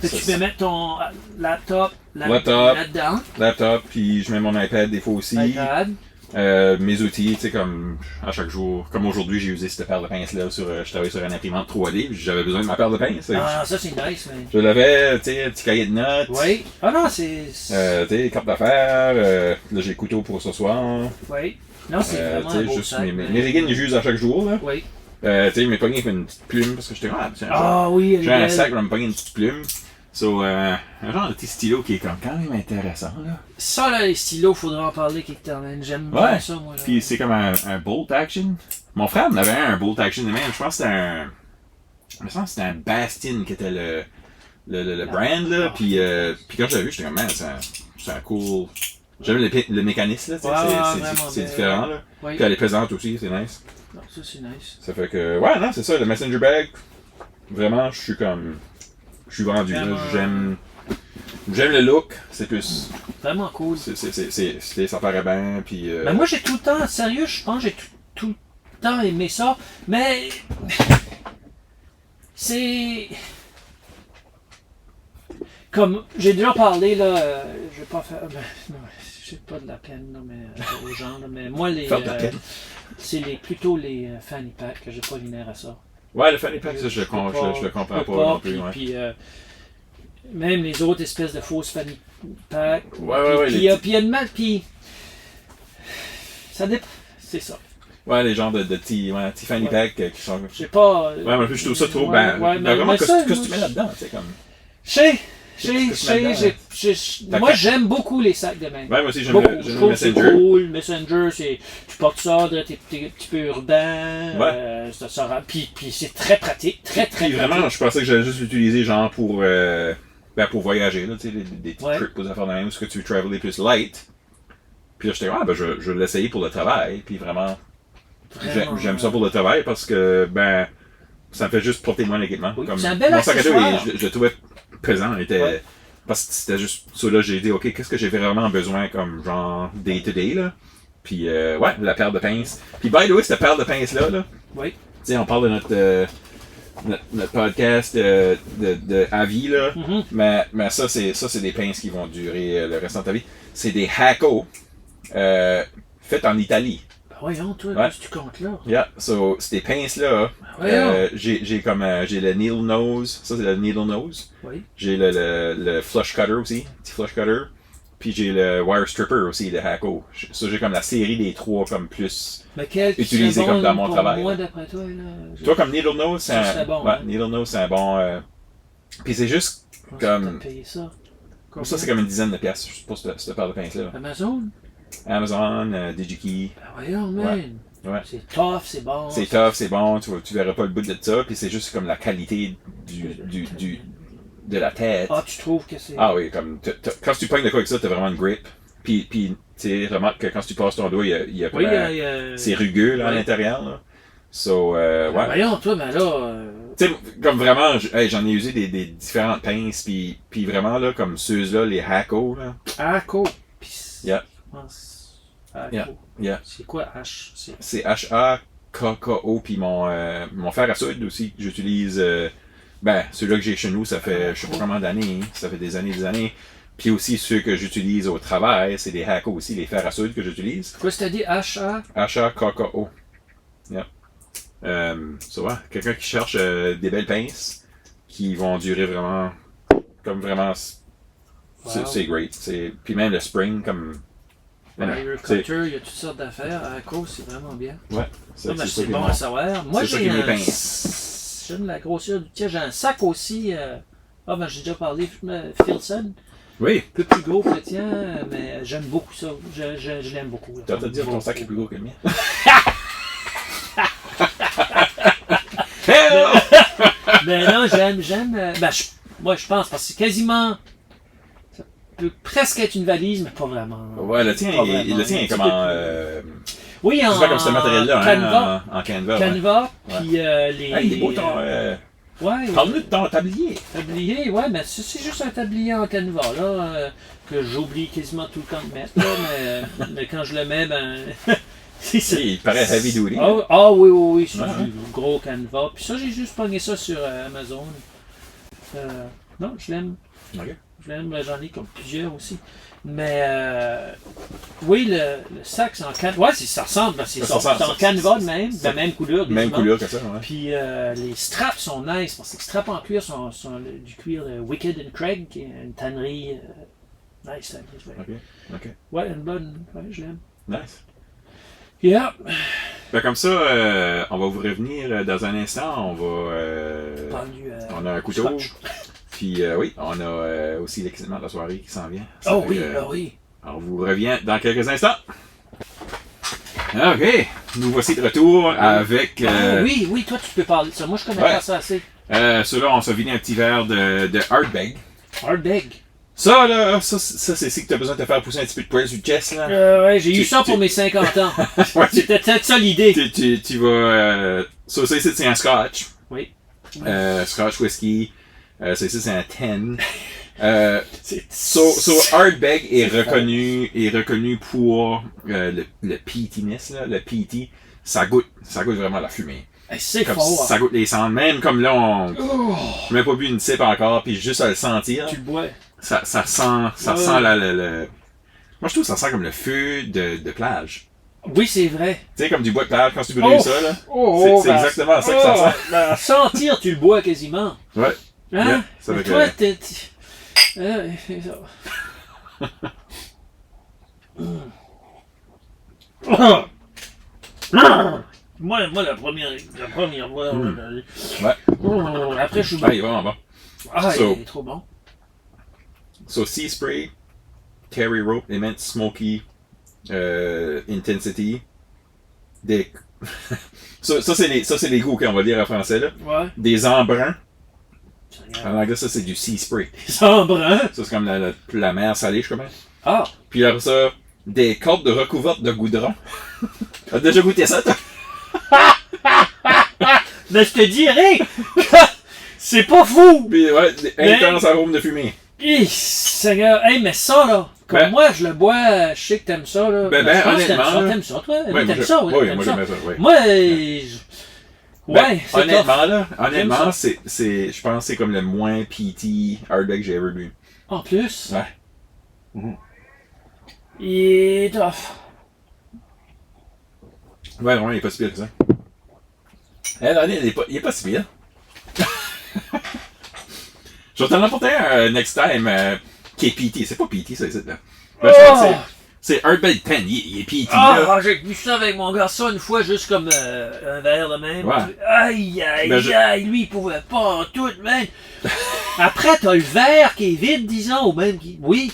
Tu peux mettre ton laptop là-dedans. Laptop, puis je mets mon iPad des fois aussi. iPad. Mes outils, tu sais, comme à chaque jour. Comme aujourd'hui, j'ai usé cette paire de pinces-là. Je travaillais sur une imprimante 3D, puis j'avais besoin de ma paire de pinces. Ah, ça c'est nice, mais. Je l'avais, tu sais, un petit cahier de notes. Oui. Ah non, c'est. Tu sais, carte d'affaires. Là, j'ai le couteau pour ce soir. Oui. Non, c'est vraiment un beau juste sac, mes riggins, j'use à chaque jour, là. Oui. Tu sais, mes poignées avec une petite plume, parce que j'étais comme, oui, j'ai un sac, je vais me pogner une petite plume. So, un genre de petit stylo qui est quand même intéressant, là. Ça, là, les stylos, faudra en parler quelque temps. J'aime Ouais. bien ça, moi. Là. Puis c'est comme un bolt action. Mon frère en avait un bolt action de même. Je pense que c'était un. Je me sens que c'était un Bastin qui était le brand, là. Puis quand je l'ai vu, j'étais comme, man, c'est un cool. J'aime le mécanisme, là. C'est différent, là. Oui. Puis elle est pesante aussi, c'est nice. Non, ça, c'est nice. Ça fait que, ouais, non, c'est ça, le Messenger Bag. Vraiment, je suis comme. Je suis vendu, là. J'aime le look. C'est plus. Vraiment cool. Ça paraît bien, puis. Mais moi, j'ai tout le temps, sérieux, je pense que j'ai tout le temps aimé ça. Mais. C'est. Comme j'ai déjà parlé, là, je vais pas faire. Non, j'ai pas de la peine là, mais, aux gens, là, mais moi, c'est plutôt les fanny pack que j'ai pas linéaire à ça. Ouais, le fanny pack, ça, je le comprends pas non plus. Puis, même les autres espèces de fausses fanny pack. Ouais. Puis il y a de mal, puis. Ça dépend. C'est ça. Ouais, les genres de petits fanny pack qui sont. Je sais pas. Ouais, mais je trouve ça trop. mais vraiment, ça, qu'est-ce que tu mets là-dedans, tu sais, comme. Moi, j'aime beaucoup les sacs de main. Ouais, moi aussi, j'aime beaucoup. le Messenger. C'est cool. Messenger, tu portes ça, t'es un petit peu urbain. Ouais. Puis c'est très pratique. Très pratique. Vraiment, je pensais que j'allais juste l'utiliser, genre, pour voyager, là, tu sais, des petits trips aux affaires de même, parce que tu veux traveler plus light. Puis là, j'étais, je vais l'essayer pour le travail. Puis vraiment, j'aime ça pour le travail parce que, ça me fait juste porter moins l'équipement. Oui, Comme c'est un bel mon sac à dos, accessoire. je le trouvais présent. Parce que c'était juste ça là, j'ai dit, OK, qu'est-ce que j'ai vraiment besoin comme genre day-to-day, là? Puis, la paire de pinces. Puis, by the way, cette paire de pinces-là, oui. Tu sais, on parle de notre podcast de avis, là. Mm-hmm. Mais ça, c'est des pinces qui vont durer le restant de ta vie. C'est des Hakko faites en Italie. Voyons, toi, qu'est-ce que tu comptes là? Yeah, so, ces pinces-là, j'ai le needle nose, ça c'est le needle nose. Oui. J'ai le flush cutter aussi, petit flush cutter. Puis j'ai le wire stripper aussi, le Hakko. Ça, j'ai comme la série des trois comme plus utilisés comme dans mon travail. Moi, d'après toi, là. Toi, comme needle nose, c'est un bon. needle nose, c'est un bon. Puis c'est juste comme. Payé ça. Ça, c'est comme une dizaine de piastres pour cette paire de pinces-là. Amazon, DigiKey. Voyons, man. Ouais. C'est tough, c'est bon. C'est tough, c'est bon, tu verras pas le bout de ça, puis c'est juste comme la qualité de la tête. Ah, tu trouves que c'est. Ah oui, comme quand tu pognes de quoi avec ça, t'as vraiment une grip. Puis tu sais, remarque que quand tu passes ton doigt, il y a comme c'est rugueux là, à l'intérieur. Là. So, ouais. Voyons, toi, mais là. Tu sais, comme vraiment, j'en ai usé des différentes pinces, puis vraiment, là, comme ceux-là, les Hakko, là. Hakko. Yeah. Je pense. Hakko. Yeah. C'est quoi H? C'est H-A-K-K-O, puis mon fer à soude aussi, que j'utilise, celui-là que j'ai chez nous, ça fait, je sais pas combien d'années, ça fait des années. Puis aussi, ceux que j'utilise au travail, c'est des Hakko aussi, les fers à soude que j'utilise. Quoi, t'as dit H-A? H-A-K-K-O. Yeah. Ça va, quelqu'un qui cherche des belles pinces qui vont durer vraiment, comme vraiment, c'est great. Puis même le spring, comme. Wire cutter, il y a toutes sortes d'affaires. Hakko, c'est vraiment bien. Ouais. C'est bon à savoir. Moi, j'ai j'aime la grosseur du tien. J'ai un sac aussi. J'ai déjà parlé, Filson. Oui. Un peu plus gros que le tien, mais j'aime beaucoup ça. Je l'aime beaucoup. Tu vas te dire ton sac est plus gros que le mien. Mais non, j'aime. Moi, je pense, parce que c'est quasiment. Ça peut presque être une valise, mais pas vraiment. Ouais, le tien est comme en. Oui, c'est pas comme ce matériel-là, Canva. En Canva. Canva, puis des beaux tons. Ouais. Parle-nous de ton tablier. Tablier, ouais, mais c'est juste un tablier en Canva, là, que j'oublie quasiment tout le temps de mettre, là, mais quand je le mets, il paraît heavy duty. Oui, c'est du gros Canva. Puis ça, j'ai juste pogné ça sur Amazon. Non, je l'aime. Okay. Je l'aime, j'en ai comme plusieurs aussi. Mais oui, le sac, c'est en Canva. Ouais, ça ressemble, c'est en Canva de même, de la même couleur. Même couleur que ça, ouais. Puis les straps sont nice, parce que les straps en cuir sont du cuir de Wicked and Craig, qui est une tannerie nice. Ok. Ouais, une bonne. Ouais, je l'aime. Nice. Yeah. Comme ça, on va vous revenir dans un instant. On va. On a un couteau. Puis oui, on a aussi l'excitement de la soirée qui s'en vient. Oh oui, oui. On vous revient dans quelques instants. OK, nous voici de retour avec... oui, toi tu peux parler de ça. Moi je connais pas ça assez. Ceux-là, on s'est vidé un petit verre de Ardbeg. Ardbeg. Ça, là, ça c'est ici que tu as besoin de te faire pousser un petit peu de poil sur le chest, là. Ouais, j'ai eu ça pour mes 50 ans. Ouais, C'était peut-être ça l'idée. Tu vas... ça ici, c'est un scotch. Oui. Scotch whisky. Ça ici, c'est un 10. Ardbeg est reconnu pour le peatiness, là, le peaty. Ça goûte vraiment la fumée. C'est comme fort. Ça goûte les cendres. Même comme là, je n'ai même pas bu une cipe encore, puis juste à le sentir. Tu le bois. Ça sent le... Moi, je trouve que ça sent comme le feu de plage. Oui, c'est vrai. Tu sais, comme du bois de plage, quand tu brûles ça, là. C'est exactement ça que ça sent. Ben, sentir, tu le bois quasiment. Ouais. Hein? Yeah, ça Mais veut toi, que... c'est ça. Moi, la première fois. Ouais. Après, je suis bon. Ah, il est vraiment bon. Ah, So- il est trop bon. So, Sea Spray, Terry Rope, Immense Smoky, Intensity. ça, c'est les goûts qu'on va dire en français, là. Ouais. Des embruns. En anglais, ça, c'est du Sea Spray. Sans brun. Ça, c'est comme la mer salée, je crois. Ah. Puis après ça, des cordes recouvertes de goudron. T'as déjà goûté ça, toi? Mais je te dirais que c'est pas fou. Puis ouais, des intenses arômes de fumée. Seigneur, hey, mais ça, là, comme moi, je le bois, je sais que t'aimes ça, là. Ben, Je pense que honnêtement, t'aimes ça, toi. Ouais, T'aimes ça, oui, t'aimes moi ça. j'aimais ça, oui. Moi, Ben, c'est honnêtement, tough. là, honnêtement, J'aime je pense que c'est comme le moins PT Ardbeg que j'ai ever bu. En plus, Ouais. il est tough. Ouais, vraiment, il est pas si pire que ça. Il est pas si pire. Je vais t'en apporter un next time qui est PT. C'est pas PT, ça, ici, là. Ben, je crois que c'est Ardbeg 10. Il est PT, là. Ah, j'ai bu ça avec mon garçon une fois, juste comme un verre de même. Ouais. Aïe, aïe, lui, il pouvait pas en tout, man. Après, t'as le verre qui est vide, disons, ou même qui... Oui.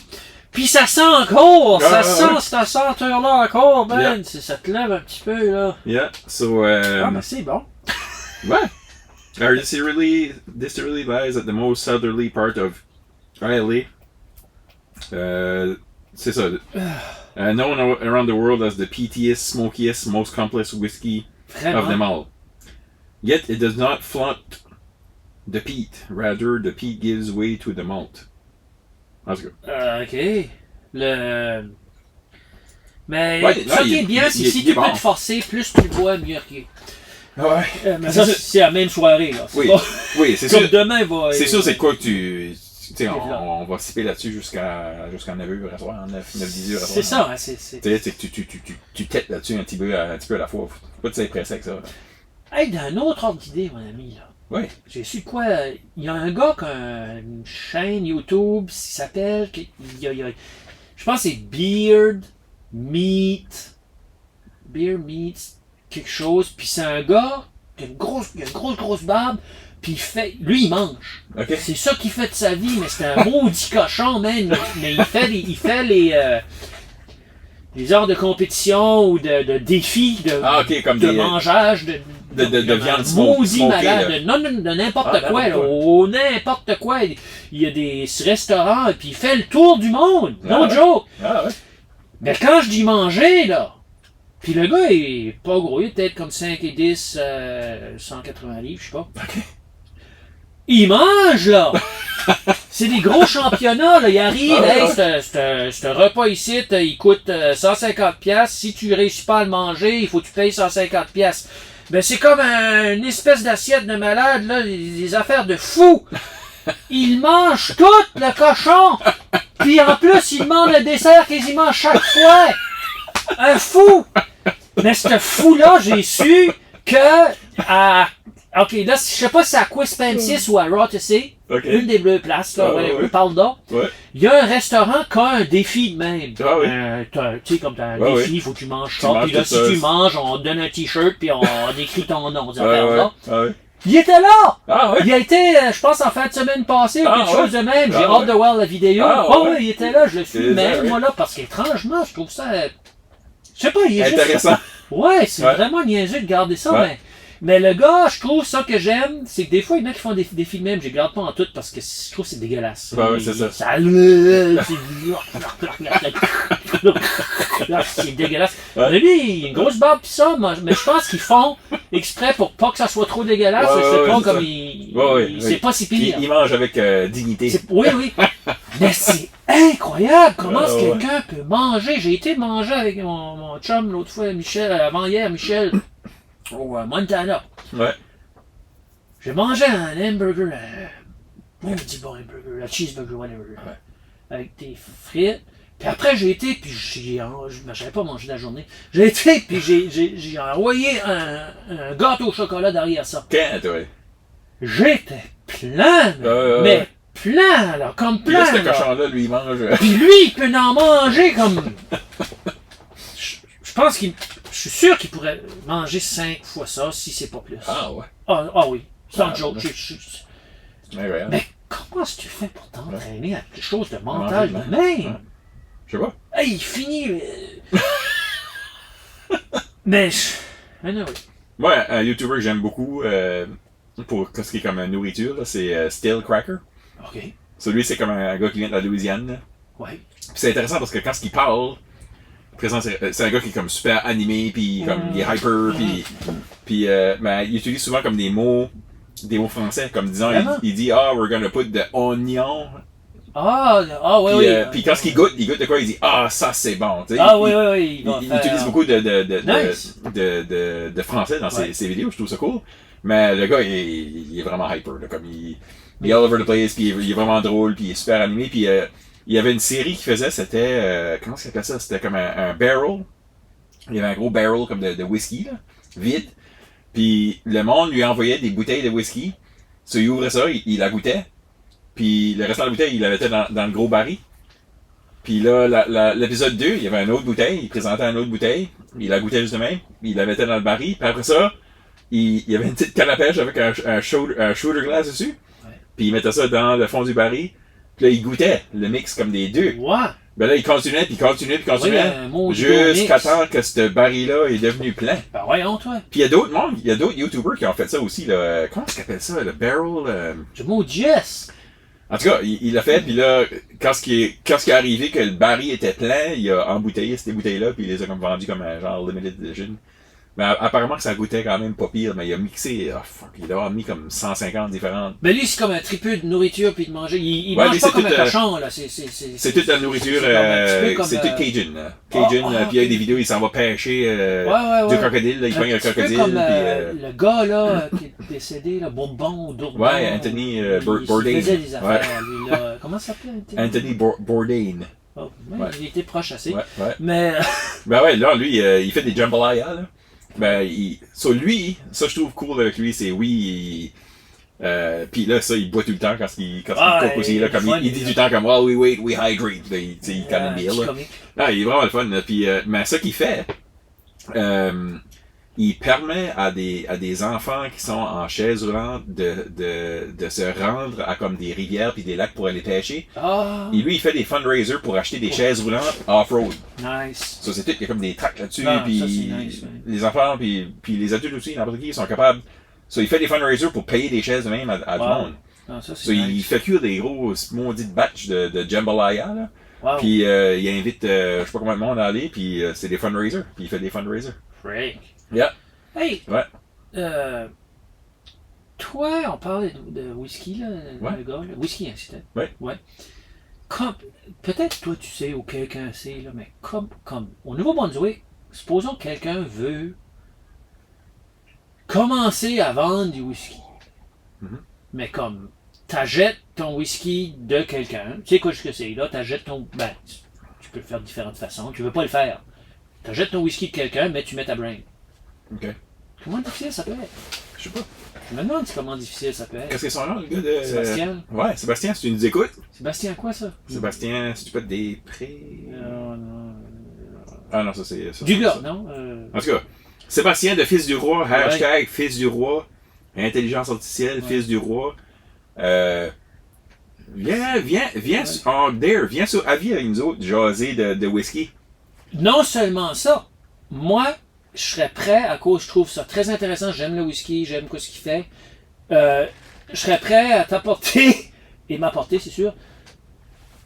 Puis ça sent encore, ça sent cette senteur-là encore, man. Yeah. Ça te lève un petit peu, là. Yeah, so, Ah, mais c'est bon. ouais. Our distillery lies at the most southerly part of Islay. C'est ça. Known around the world as the peatiest, smokiest, most complex whiskey of them all. Yet it does not flaunt the peat. Rather, the peat gives way to the malt. En tout cas. OK. Mais Ouais, ça non, qui est bien, c'est que si tu peux te forcer, plus tu bois, mieux qu'il est. Ouais. Mais ça, c'est la même soirée, là. Oui, Pas... oui, c'est Comme sûr. demain, va... C'est sûr, c'est quoi que tu sais, on va siper là-dessus jusqu'à 9h à soir, 9-10 heures à soir. C'est ça, hein, c'est... Tu sais, tu têtes là-dessus un petit peu à la fois. Faut pas te s'impresser avec ça. Là. Hey, d'un autre ordre d'idée, mon ami, là. Oui. J'ai su de quoi... Il y a un gars qui a une chaîne YouTube qui s'appelle... Je pense que c'est Beard Meat... quelque chose. Puis c'est un gars qui a une grosse barbe. Puis lui, il mange. Okay. C'est ça qu'il fait de sa vie, mais c'est un maudit cochon, man. Mais il fait les heures de compétition ou de défis de mangeage, de viande maudit malade, là. de n'importe quoi, là, n'importe quoi. Il y a des restaurants, et puis il fait le tour du monde. No joke. Ah ouais. Mais quand je dis manger, là, puis le gars est pas gros, il est peut-être comme 5 et 10, 180 livres, je sais pas. Okay. Il mange, là! C'est des gros championnats, là. Il arrive, ce repas ici, il coûte 150$. Si tu réussis pas à le manger, il faut que tu payes 150$. Ben, c'est comme une espèce d'assiette de malade, là, des affaires de fou! Il mange tout, le cochon! Puis en plus, il demande le dessert quasiment chaque fois! Un fou! Mais ce fou-là, j'ai su que OK, là, je sais pas si c'est à Quispamsis ou à Rothesay, une des deux places, là, parle donc. Ouais. Il y a un restaurant qui a un défi de même. Ah oui. Tu sais, comme t'as un défi, il faut que tu manges ça. Puis là, si tu manges, on te donne un t-shirt, puis on décrit ton nom. Ah Il était là! Ah ouais? Il a été, je pense, en fin de semaine passée, ou Ah, quelque ouais? chose de même. J'ai Ah, hâte ouais? de voir la vidéo. Ah, Oh, ouais? oui, il était là, je le suis. C'est Mais ça, moi là, parce qu'étrangement, je trouve ça. Je sais pas, il est Intéressant. juste. Ouais, c'est Ouais. vraiment niaiseux de garder ça, Ouais. mais le gars, je trouve ça que j'aime, c'est que des fois, il y en a qui font des films même, je les garde pas en tout parce que je trouve que c'est dégueulasse. Ouais, c'est ça. C'est dégueulasse. Ouais. Mais lui, il a une grosse barbe pis ça, mais je pense qu'ils font exprès pour pas que ça soit trop dégueulasse. Ouais, Je sais ouais, pas, c'est comme ça. il. Ouais, C'est pas si pire. Il mange avec dignité. Oui, oui. Mais c'est incroyable comment Ouais, ouais. quelqu'un peut manger. J'ai été manger avec mon chum l'autre fois, Michel, avant-hier, Michel, au Montana. Ouais. J'ai mangé un hamburger, un petit bon hamburger, un cheeseburger, whatever, avec des frites. Puis après, j'ai été, puis j'avais pas mangé la journée. J'ai été, puis j'ai envoyé un gâteau au chocolat derrière ça. Quand, toi? J'étais plein, mais plein, là, comme Puis là, plein. ce là. cochon-là, lui, il mange. Puis lui, il peut en manger comme. Je pense qu'il. Je suis sûr qu'il pourrait manger 5 fois ça, si c'est pas plus. Ah ouais. Ah oui, sans Ah, joke. ouais. Incroyable. Mais comment est-ce que tu fais pour t'entraîner à quelque chose de Manger mental de de même. même? Ouais. Je sais pas. Hey, il finit. Mais. Anyway. Moi, un YouTuber que j'aime beaucoup pour ce qui est comme nourriture, là, c'est Stale Cracker. Ok. Celui, c'est comme un gars qui vient de la Louisiane. Là. Ouais. Puis c'est intéressant parce que quand il parle, présent, c'est un gars qui est comme super animé, puis comme il est hyper, puis mais il utilise souvent comme des mots français, comme disant, il dit we're gonna put the onion. Ouais, Puis, oui. puis quand il goûte de quoi, il dit ça c'est bon. Tu sais, Oui. Il utilise beaucoup de français dans ses vidéos, je trouve ça cool. Mais le gars, il est vraiment hyper, là, comme il est all over the place, puis il est vraiment drôle, puis il est super animé, puis il y avait une série qu'il faisait, c'était, comment ça s'appelait ça? C'était comme un barrel. Il y avait un gros barrel comme de whisky, là, vide. Puis le monde lui envoyait des bouteilles de whisky. So, il ouvrait ça, il la goûtait. Puis le restant de la bouteille, il la mettait dans le gros baril. Puis là, l'épisode 2, il y avait une autre bouteille, il présentait une autre bouteille, il la goûtait juste de même, il la mettait dans le baril. Puis après ça, il y avait une petite canne à pêche avec un shooter glass dessus. Ouais. Puis il mettait ça dans le fond du baril. Puis là, il goûtait le mix comme des deux. Ouais. Ben là, il continuait, puis continuait. Oui, jusqu'à temps que ce baril-là est devenu plein. Ben voyons, toi. Puis il y a d'autres mondes, il y a d'autres YouTubers qui ont fait ça aussi. Là. Comment est-ce qu'ils appellent ça? Le barrel... Le mot Jess. En tout cas, il l'a fait, puis là, quand ce qui est arrivé que le baril était plein, il a embouteillé ces bouteilles-là, puis il les a comme vendues comme un genre limited edition. Mais apparemment que ça goûtait quand même pas pire, mais il a mixé, il doit avoir mis comme 150 différentes. Ben lui, c'est comme un tripeux de nourriture puis de manger. Il Ouais, mange lui, pas c'est comme tout, un cochon, là. C'est toute la nourriture, c'est comme un petit peu comme, c'est tout Cajun. Là. Cajun, puis il y a des vidéos, il s'en va pêcher du crocodile, là, il pogne un crocodile. Comme puis, le gars, là, qui est décédé, là, Bourbon, Dourbon. Ouais, Anthony Bourdain. Il faisait des affaires, lui, là. Comment ça s'appelait, Anthony Bourdain. Oh, ouais, il était proche assez. Ouais. Mais. Ben ouais, là, lui, il fait des jambalaya, là. Ben, ça je trouve cool avec lui, c'est puis là, ça, il boit tout le temps quand il coque aussi, là, comme il dit tout le temps comme, well, we hydrate, là, il canne bien, là. Non, il est vraiment le fun, là. Puis, mais ça qu'il fait, il permet à des enfants qui sont en chaise roulante de se rendre à comme des rivières puis des lacs pour aller pêcher. Et lui, il fait des fundraisers pour acheter des chaises roulantes off-road. Nice. Ça, c'est tout, il y a comme des tracks là-dessus, puis nice, les enfants, puis les adultes aussi, n'importe qui, ils sont capables. Ça, il fait des fundraisers pour payer des chaises de même à du monde. Non, ça, nice. Il fait cuire des gros maudites batchs de jambalaya, là. Wow. Puis il invite, je sais pas combien de monde à aller, puis c'est des fundraisers, puis il fait des fundraisers. Freak. Yeah. Hey! Ouais. Toi, on parlait de whisky, là, le gars, là. Whisky, hein, c'était. Ouais. Peut-être toi, tu sais, ou quelqu'un sait, là, mais comme au Nouveau-Brunswick, supposons que quelqu'un veut commencer à vendre du whisky. Mm-hmm. Mais comme, t'achètes ton whisky de quelqu'un, tu sais quoi ce que c'est, là, t'achètes ton... Ben, tu peux le faire de différentes façons, tu veux pas le faire. T'achètes ton whisky de quelqu'un, mais tu mets ta brain. OK. Comment difficile ça peut être? Je sais pas. Je me demande comment difficile ça peut être. Qu'est-ce que c'est son nom, le gars de... Sébastien? Ouais, Sébastien, si tu nous écoutes. Sébastien quoi, ça? Sébastien, si tu peux des prés... Non. Ah non, ça c'est... Du gars, non? En tout cas, Sébastien de Fils du Roi, hashtag Fils du Roi. intelligence artificielle, fils du roi. Viens sur Avis avec nous autres, jaser de whisky. Non seulement ça, moi, je serais prêt, à cause je trouve ça très intéressant, j'aime le whisky, j'aime ce qu'il fait. Je serais prêt à t'apporter, et m'apporter, c'est sûr,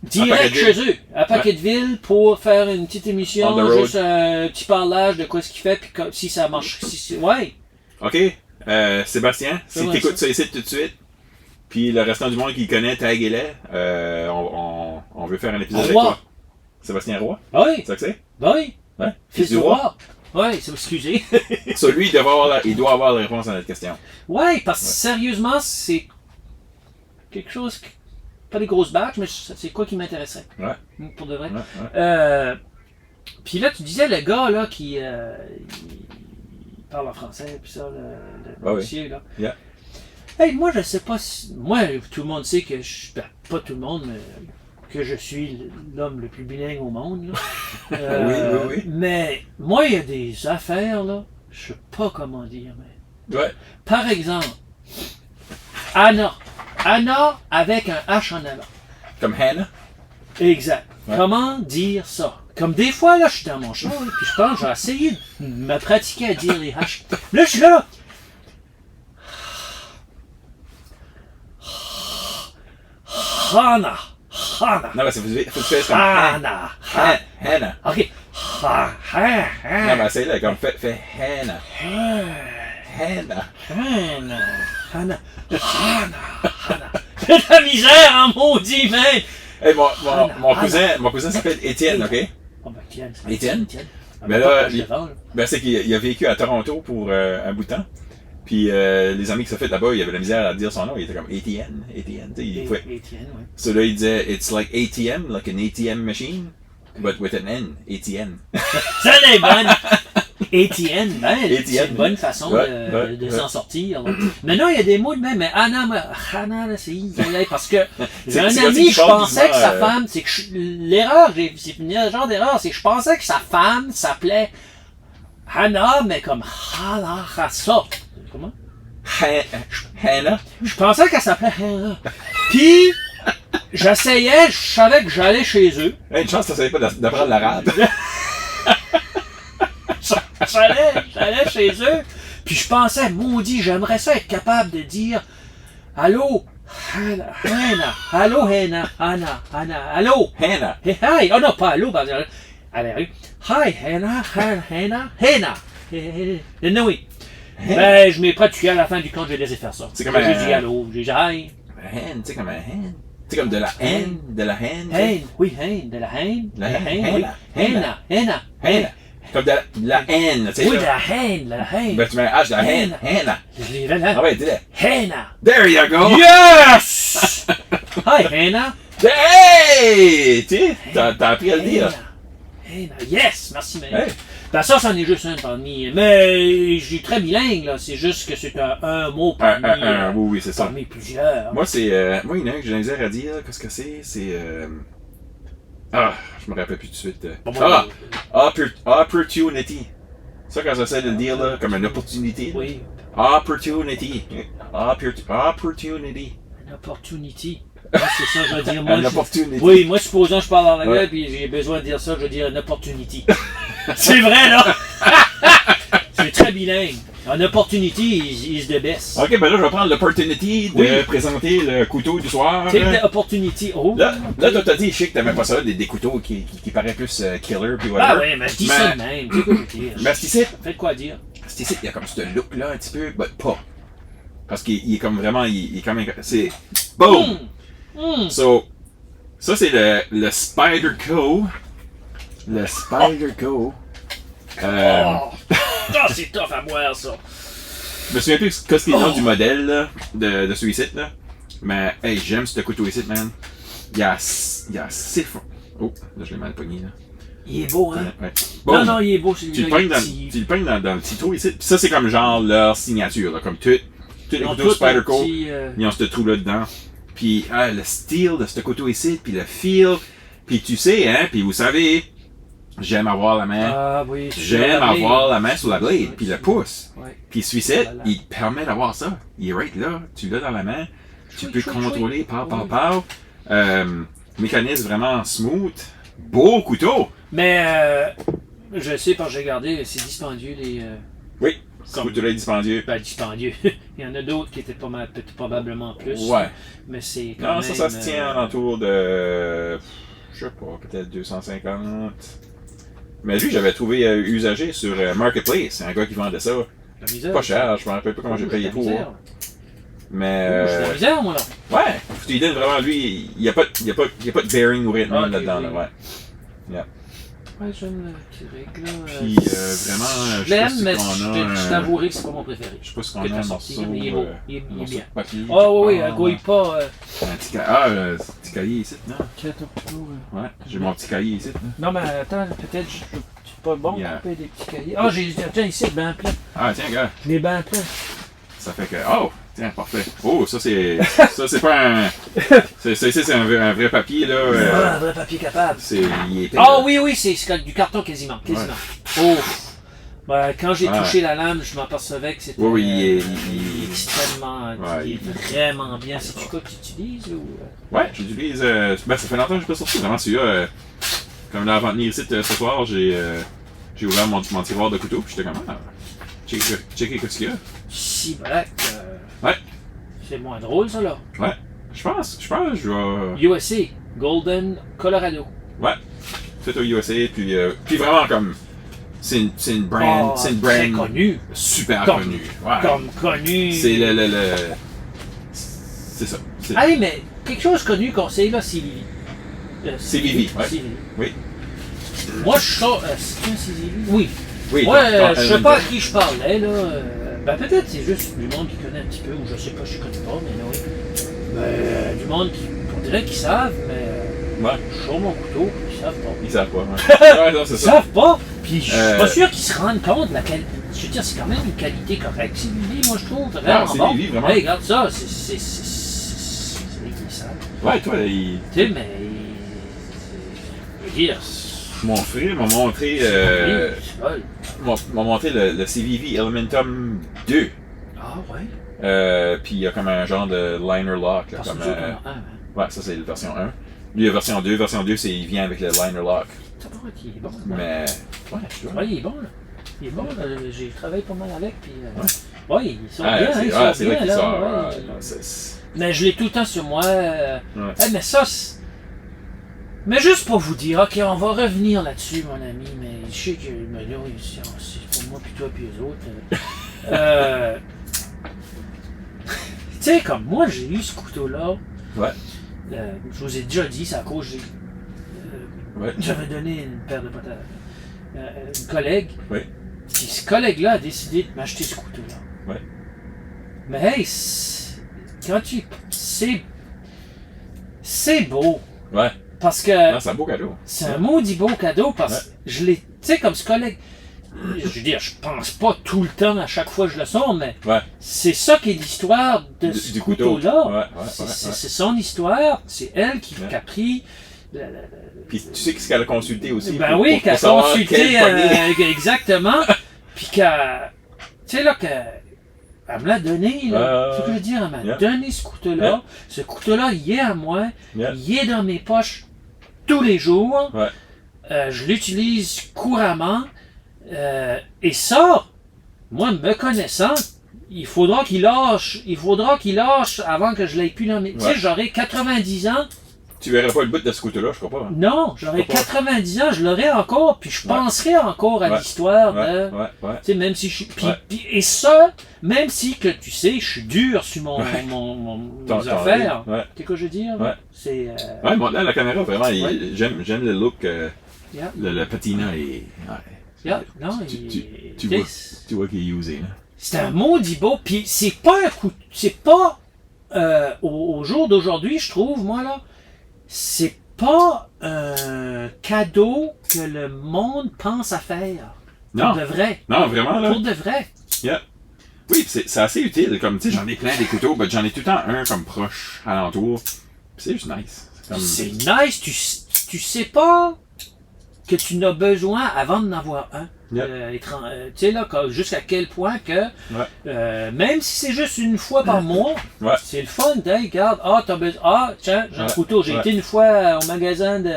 direct chez eux, à Paquetteville, pour faire une petite émission, juste un petit parlage de ce qu'il fait, puis si ça marche. Ouais. OK. Sébastien, si t'écoutes ça ici tout de suite, puis le restant du monde qui connaît, taguez-les. On veut faire un épisode avec toi. Sébastien Roy? Ah oui. C'est ça que c'est? Ben oui. Ouais. Fils du roi. Oui, excusez. So, lui, il doit avoir la réponse à notre question. Oui, parce que sérieusement, c'est quelque chose, pas des grosses batches, mais c'est quoi qui m'intéresserait. Ouais. Pour de vrai. Ouais. Puis là, tu disais le gars là qui il parle en français, puis ça, le monsieur là. Yeah. Hey, moi, je sais pas si. Moi, tout le monde sait que je. Ben, pas tout le monde, mais que je suis l'homme le plus bilingue au monde. Là. Oui. Mais moi, il y a des affaires, là, je sais pas comment dire. Mais... Ouais. Par exemple, Anna. Anna avec un H en avant. Comme Hannah? Exact. Ouais. Comment dire ça? Comme des fois, là, je suis dans mon show, et puis je pense que je vais essayer de me pratiquer à dire les H. Là, je suis là. Hannah. Non, mais faut que tu fasses comme Hannah. Hannah. OK. Non, mais c'est là, comme fais Hannah. Hannah. J'ai de la misère en maudit, man. Hey, mon cousin s'appelle Étienne, OK? Oh, ben, Étienne. Étienne? Ah, Mais là, ben, c'est qu'il a vécu à Toronto pour un bout de temps. Puis les amis qui sont fait là-bas, il avait la misère à dire son nom. Il était comme Étienne. Étienne, oui. So là, il disait, it's like ATM, like an ATM machine, but with an N, ATN. Ça, c'est bonne. Étienne, ben, c'est une bonne façon de s'en sortir. Là. Maintenant, il y a des mots de même, mais Anna, là, c'est parce que j'ai un ami, je pensais que sa femme, c'est que l'erreur, c'est une genre d'erreur, c'est que je pensais que sa femme s'appelait Hannah, mais comme Halachasa. Comment? Hannah? Je pensais qu'elle s'appelait Hannah. Puis, j'essayais, je savais que j'allais chez eux. Hey, une chance que tu ne savais pas d'apprendre l'arabe. J'allais chez eux, puis je pensais, maudit, j'aimerais ça être capable de dire allô, Hannah, allô, Hannah, allô, Hannah. Hi, oh non, pas allô, allez, hi, Hannah, oui. Ben, je m'ai pratiqué à la fin du compte, je vais laisser faire ça. C'est comme j'ai dit allô, j'ai dit hi. Hen, tu sais, comme un hen. Tu sais, comme de la haine, de la haine. Haine, oui, haine, de la haine. La haine, oui. Hannah. Comme de la haine, tu sais. Oui, de la haine. Ben, tu mets un H de la haine. Hannah. Je l'ai là. Ah ouais, dis-le. Hannah. There you go. Yes! Hi, Hannah. Hey! Tu sais, t'as appris à le dire. Hannah. Yes! Merci, man. Hey. Ben ça, c'en est juste un parmi. Mais je suis très bilingue, là. C'est juste que c'est un mot parmi, oui, c'est ça. parmi plusieurs. Moi, il y en a un que j'ai la misère à dire. Qu'est-ce que c'est? Je me rappelle plus tout de suite. Opportunity. Ça, quand j'essaie de le dire, là, comme une opportunité. Oui. Opportunity. Opportunity. Une opportunity. Moi, c'est ça, je veux dire. Moi, Une opportunity. Oui, moi, supposons que je parle en anglais, puis j'ai besoin de dire ça, je veux dire une opportunity. C'est vrai, là! C'est très bilingue. En opportunity, is the best. Ok, ben là, je vais prendre l'opportunity de présenter le couteau du soir. Take the opportunity. Oh. Là, toi, t'as dit, je sais que t'aimais pas ça, des couteaux qui paraissent plus killer, puis whatever. Ah ouais, mais je dis ça de même. C'est quoi je veux dire? Mais c'est Faites quoi dire? ici, il y a comme ce look-là un petit peu, mais pas. Parce qu'il est comme vraiment, il est comme, c'est, boom! So, ça c'est le Spyderco. Le Spyderco. C'est tough à boire, ça. Je me souviens plus ce qu'il est le nom du modèle, là, de celui-ci, là. Mais, hey, j'aime ce couteau ici, man. Il y a 6 fois. Oh, là, je l'ai mal pogné, là. Il est beau, hein? Ouais. Non, il est beau, Tu le pognes dans le petit trou ici. Puis ça, c'est comme genre leur signature, là. Comme tous les couteaux Spyderco, ils ont ce trou-là dedans. Puis le style de ce couteau ici, puis le feel. Puis tu sais, hein, puis vous savez, j'aime avoir la main. Ah oui. J'aime avoir la main sur la blade, puis le pouce. Ouais. Puis Suicide, Voilà. il te permet d'avoir ça. Il est right là, tu l'as dans la main, tu peux Chouï, contrôler, chouï. mécanisme vraiment smooth, beau couteau. Mais je sais parce que j'ai regardé, c'est dispendieux les. Oui, ce Comme- couteau-là est dispendieux. Ben, dispendieux. Il y en a d'autres qui étaient pas mal, peut-être probablement plus. Ouais. Mais c'est quand Non, même. ça se tient alentour de, je sais pas, peut-être 250. Mais lui, j'avais trouvé usagé sur Marketplace. C'est un gars qui vendait ça. La misère. Pas cher, je me rappelle pas comment j'ai payé pour. Mais. J'ai de la misère, moi, là. Ouais, tu lui donnes vraiment, lui, il n'y a, pas de bearing ou rythme Ah, ok, là-dedans, oui. là, ouais. Ouais, j'aime le petit règle, là. Puis vraiment, Je l'aime, mais qu'on je a. t'avouerai que c'est pas mon préféré. Je sais pas si qu'on Que a t'as un sorti, morceau. mais il est beau. Il est morceau bien. de papier. Ah oui, oui, Ah, elle gouille pas. un petit petit cahier ici, non? Ouais, j'ai mon petit cahier ici. Là. Non, mais attends, peut-être, c'est pas bon Yeah. de couper des petits cahiers. Ah, j'ai tiens ici, le banc plein. Ah, tiens, gars, Les bancs pleins. ça fait que. Oh, tiens, parfait. Oh, ça, c'est. Ça, c'est pas un. C'est un vrai papier, là. Ah, un vrai papier capable. Il est épais, Ah là. oui, oui, c'est du carton quasiment. Oh! Ben, quand j'ai Ouais. touché la lame, je m'apercevais que c'était Oui, il est- extrêmement. Ouais, il est vraiment bien. C'est-tu quoi que tu utilises ou. Ouais, j'utilise. Ben, ça fait longtemps que je n'ai pas sorti vraiment celui-là. Comme là, avant de venir ici ce soir, j'ai ouvert mon tiroir de couteau, puis j'étais comme, ah, checker ce qu'il y a. Si, black. Ouais. C'est moins drôle, ça, là. Ouais, je pense, je vais. USA, Golden, Colorado. Ouais, c'est au USA, puis vraiment comme. C'est une brand. C'est une Très brand connu. super Comme- connue. Ouais. Comme connu. C'est c'est ça. C'est- Ah oui, mais quelque chose connu qu'on sait, là, c'est Vivi. C'est Vivi, ouais. C'est Vivi. Oui. Moi, je sors. C'est qui, c'est Vivi? Oui. Oui, Ouais, je sais pas à qui je parlais, là. Ben, peut-être c'est juste du monde qui connaît un petit peu, ou je sais pas, je connais pas, mais oui. Ben, du monde qu'on dirait qu'ils savent, mais. Ouais, Je sors mon couteau, puis ils savent pas. ils savent pas. Ouais, ouais non, c'est Ils ça. savent pas, puis je suis pas Euh, sûr qu'ils se rendent compte de la qualité. Je veux dire, c'est quand même une qualité correcte. C'est Vivi, moi, je trouve, Ah, vraiment c'est bon. Vivi, vraiment. Hey, regarde ça, c'est qu'ils savent. Ouais, toi, il. Tu sais, mais. Je veux dire. Mon frère m'a montré. Oui, c'est bol. m'a montré le CVV Elementum 2. Ah, ouais. Puis il y a comme un genre de liner lock. Là, Parce comme, que hein. ouais, ça c'est la version 1. Lui, la version 2. Version 2, il vient avec le liner lock. Ça va, il est bon. Mais. Ouais, je dois. Ouais, il est bon, là. Il est bon, là. J'ai travaillé pas mal avec, puis. Ouais, ils sont Ah, bien, hein, ils sont c'est vrai bien, qu'il là. sort. ouais. Non, c'est- Mais je l'ai tout le temps sur moi. Ouais. Mais ça, mais juste pour vous dire, ok, on va revenir là-dessus, mon ami, mais je sais que, mais là, c'est pour moi, puis toi, puis eux autres. Tu sais, comme moi, j'ai eu ce couteau-là. Ouais. Je vous ai déjà dit, c'est à cause, Ouais. j'avais donné une paire de potes à une collègue. Oui. Puis ce collègue-là a décidé de m'acheter ce couteau-là. Ouais. Mais hey, quand tu. C'est beau. Ouais. Parce que. Non, c'est un beau cadeau. C'est un maudit beau cadeau parce que je l'ai. Tu sais, comme ce collègue. Je veux dire, je pense pas tout le temps à chaque fois que je le sors, mais Ouais. c'est ça qui est l'histoire de ce Du couteau. couteau-là. Ouais, ouais, C'est son histoire, c'est elle qui Ouais. a pris. Puis tu sais ce qu'elle a consulté aussi. Ben pour- oui, pour qu'elle a savoir consulté quelle poignée. exactement, puis qu'elle. Tu sais, là, elle me l'a donné, là. C'est ce que je veux dire, elle m'a Yeah. donné ce couteau-là. Yeah. Ce couteau-là, il est à moi, Yeah. il est dans mes poches tous les jours. Ouais. Je l'utilise couramment. Et ça, moi, me connaissant, il faudra qu'il lâche avant que je l'aie plus dans mes. Tu sais, Ouais. j'aurai 90 ans. Tu verrais pas le bout de ce couteau-là, je crois pas. Hein. Non, j'aurai Je crois pas. 90 ans, je l'aurai encore, puis je Ouais. penserai encore à Ouais. l'histoire Ouais, de. ouais, ouais. Tu sais, même si je suis. Ouais. Et ça, même si que tu sais, je suis dur sur mes Ton affaires. Ouais. Tu sais quoi je veux dire? Ouais. C'est. Ouais, bon, là, la caméra, vraiment, Ouais. j'aime le look. Yeah. Le patina est. Ouais. Yeah. Non, tu vois. Tu vois qu'il est usé, là. c'est un maudit beau, puis c'est pas un coup. C'est pas. Au jour d'aujourd'hui, je trouve, moi, là, c'est pas un cadeau que le monde pense à faire. Pour Non. de vrai. Non, vraiment, là. Pour de vrai. Yeah. Oui, pis c'est assez utile. Comme, tu sais, j'en ai plein des couteaux, mais j'en ai tout le temps un comme proche, alentour. Pis c'est juste nice. C'est comme... C'est nice, tu sais pas. que tu n'as besoin avant d'en avoir un. Yep. Tu sais, là, jusqu'à quel point que, même si c'est juste une fois par mois, c'est le fun. Hey, regarde, t'as besoin, tiens, j'ai un couteau. J'ai été une fois au magasin de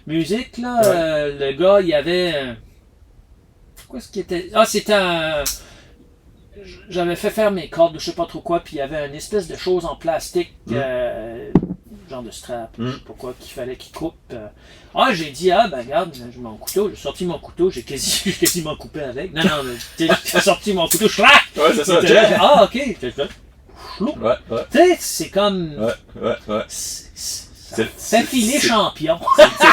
musique, là, le gars, il y avait, quoi ce qui était, c'était un, j'avais fait faire mes cordes, je sais pas trop quoi, puis il y avait une espèce de chose en plastique, genre de strap, je sais pas quoi, qu'il fallait qu'il coupe. J'ai dit, regarde, j'ai mon couteau, j'ai sorti mon couteau, j'ai quasiment coupé avec. Non, j'ai sorti mon couteau, schlac! Ouais, c'est ça, ok. Tu sais, c'est comme. C'est filet champion.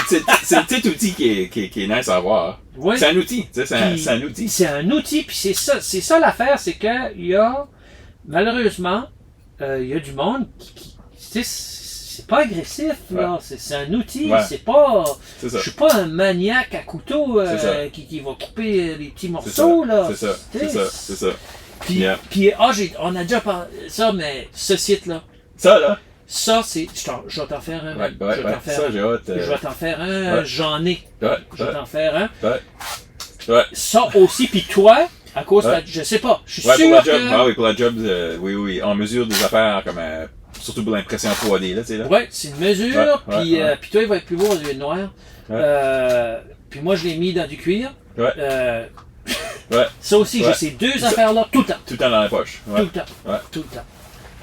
C'est le petit outil qui est nice à avoir. Oui. C'est un outil, tu sais, c'est un outil. C'est un outil, puis c'est ça l'affaire, c'est que il y a, malheureusement, il y a du monde qui c'est pas agressif, là. C'est un outil, c'est pas. Je suis pas un maniaque à couteau qui va couper les petits morceaux, là. C'est ça. Puis, on a déjà parlé ça, mais ce site-là. Ça, là. Ça, c'est. Je vais t'en faire un. Ça, j'ai hâte. Je vais t'en faire un, j'en ai. Je vais t'en faire un. Ouais. Ça aussi, puis toi, à cause de je sais pas. Je suis sûr pour la job, que. pour la job, oui. En mesure des affaires, comme. Surtout pour l'impression 3D, là, tu sais, là. Ouais, c'est une mesure, puis toi, il va être plus beau au lieu de noir. Puis moi, je l'ai mis dans du cuir. Ça aussi, j'ai ces deux affaires-là tout le temps. Tout le temps dans la poche. Tout le temps. Tout le temps.